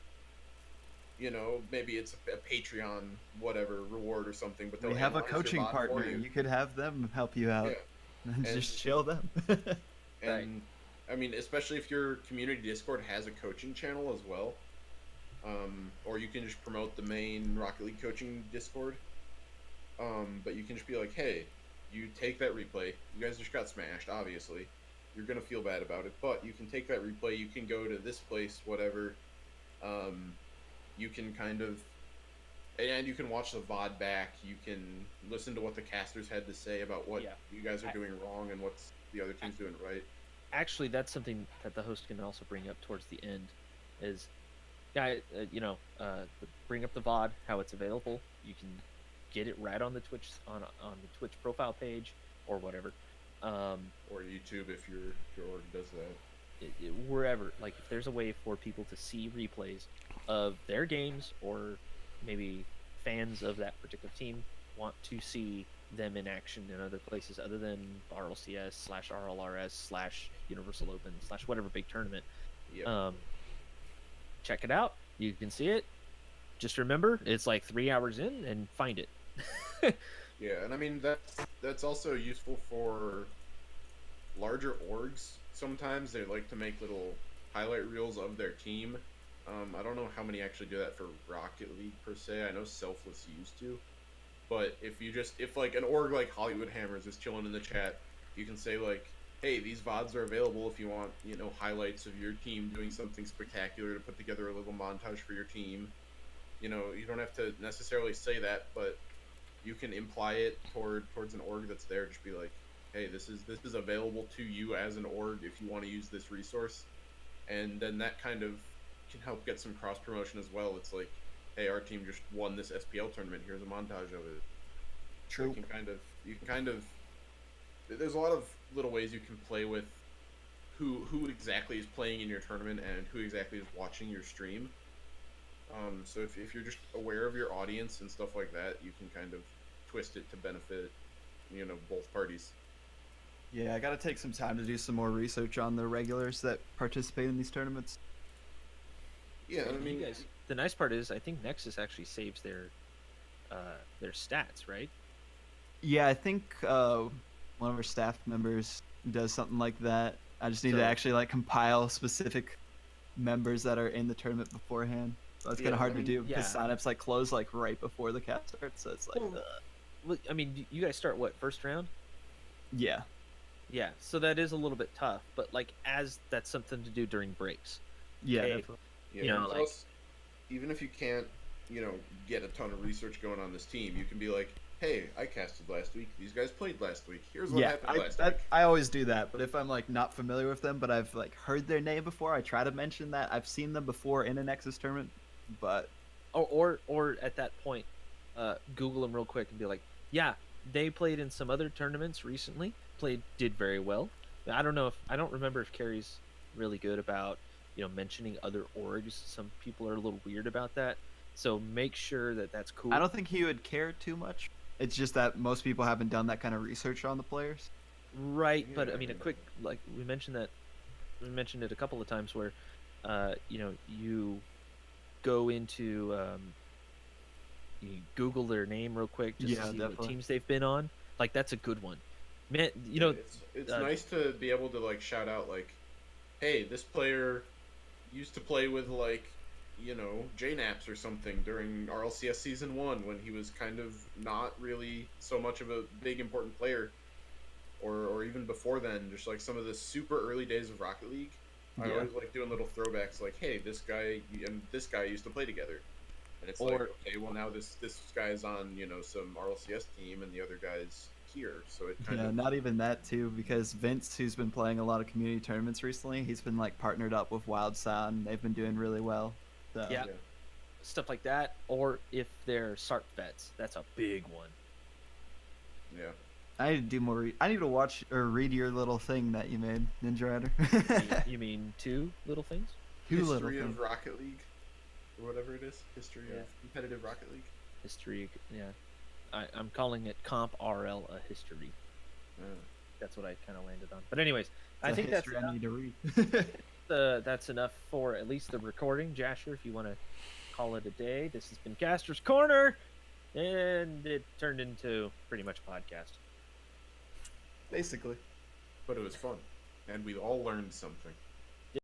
you know, maybe it's a Patreon whatever reward or something, but they'll We have a analyze your coaching bot for partner. you. You could have them help you out Yeah. and And- just chill them. And I mean, especially if your community Discord has a coaching channel as well, or you can just promote the main Rocket League coaching Discord. But you can just be like, hey, you take that replay. You guys just got smashed, obviously. You're gonna feel bad about it, but you can take that replay. You can go to this place, whatever. You can kind of, and you can watch the VOD back. You can listen to what the casters had to say about what Yeah. you guys are doing wrong and what's the other team's doing right. Actually, that's something that the host can also bring up towards the end. Is, yeah, bring up the VOD, how it's available. You can get it right on the Twitch on the Twitch profile page or whatever. Or YouTube if your org does that. Wherever, like, if there's a way for people to see replays of their games, or maybe fans of that particular team want to see them in action in other places other than RLCS / RLRS / Universal Open / whatever big tournament, Yeah. check it out. You can see it. Just remember, it's like 3 hours in, and find it. Yeah, and I mean that's also useful for larger orgs. Sometimes they like to make little highlight reels of their team. I don't know how many actually do that for Rocket League per se. I know Selfless used to, but if like an org like Hollywood Hammers is chilling in the chat, you can say like, hey, these VODs are available if you want, you know, highlights of your team doing something spectacular to put together a little montage for your team. You know, you don't have to necessarily say that, but you can imply it towards an org that's there. Just be like, hey, this is available to you as an org if you want to use this resource, and then that kind of can help get some cross promotion as well. It's like, hey, our team just won this SPL tournament. Here's a montage of it. True. You can kind of there's a lot of little ways you can play with who exactly is playing in your tournament and who exactly is watching your stream. So if you're just aware of your audience and stuff like that, you can kind of twist it to benefit, both parties. Yeah, I got to take some time to do some more research on the regulars that participate in these tournaments. Yeah, I mean, you guys, the nice part is I think Nexus actually saves their stats, right? Yeah, I think one of our staff members does something like that. I just need to So- actually like compile specific members that are in the tournament beforehand. So it's kind Yeah, of hard I to mean, do because yeah. signups like close like right before the cast starts. So it's like, Well, Well, I mean, you guys start what, first round? yeah, Yeah, so that is a little bit tough, but like as that's something to do during breaks. yeah, Hey, definitely. yeah, you know, plus, like- even if you can't, get a ton of research going on this team, you can be like, hey, I casted last week. These guys played last week. Here's what Yeah, happened last week. I always do that. But if I'm like not familiar with them, but I've like heard their name before, I try to mention that I've seen them before in a Nexus tournament. But Or at that point, Google them real quick and be like, yeah, they played in some other tournaments recently. Did very well. I don't remember if Carrie's really good about mentioning other orgs. Some people are a little weird about that. So make sure that that's cool. I don't think he would care too much. It's just that most people haven't done that kind of research on the players. Right, but Yeah, I mean, a quick, like we mentioned it a couple of times where, you go into, you Google their name real quick just Yeah, to see what definitely. teams they've been on. Like that's a good one, man. It's uh, nice to be able to like shout out like, hey, this player used to play with like, JNaps or something during RLCS season 1 when he was kind of not really so much of a big important player, or even before then, just like some of the super early days of Rocket League. I Yeah. always like doing little throwbacks like, hey, this guy and this guy used to play together. And it's like, Or- okay, well now this guy's on, some RLCS team and the other guy's here. So it kind Yeah, of not even that too, because Vince, who's been playing a lot of community tournaments recently, he's been like partnered up with Wild Sound. They've been doing really well. So, Yeah. Stuff like that. Or if they're SARP vets, that's a big one. yeah. I need to do more. I need to watch or read your little thing that you made, Ninjarider. You mean two little things? Two little History things. of Rocket League, or whatever it is. History Yeah. of competitive Rocket League. History, yeah. I'm calling it Comp RL a history. That's what I kind of landed on. But anyways, I It's a think that's history I enough, need to read. that's enough for at least the recording. Jasher, if you want to call it a day, this has been Caster's Corner, and it turned into pretty much a podcast. Basically. But it was fun, and we all learned something.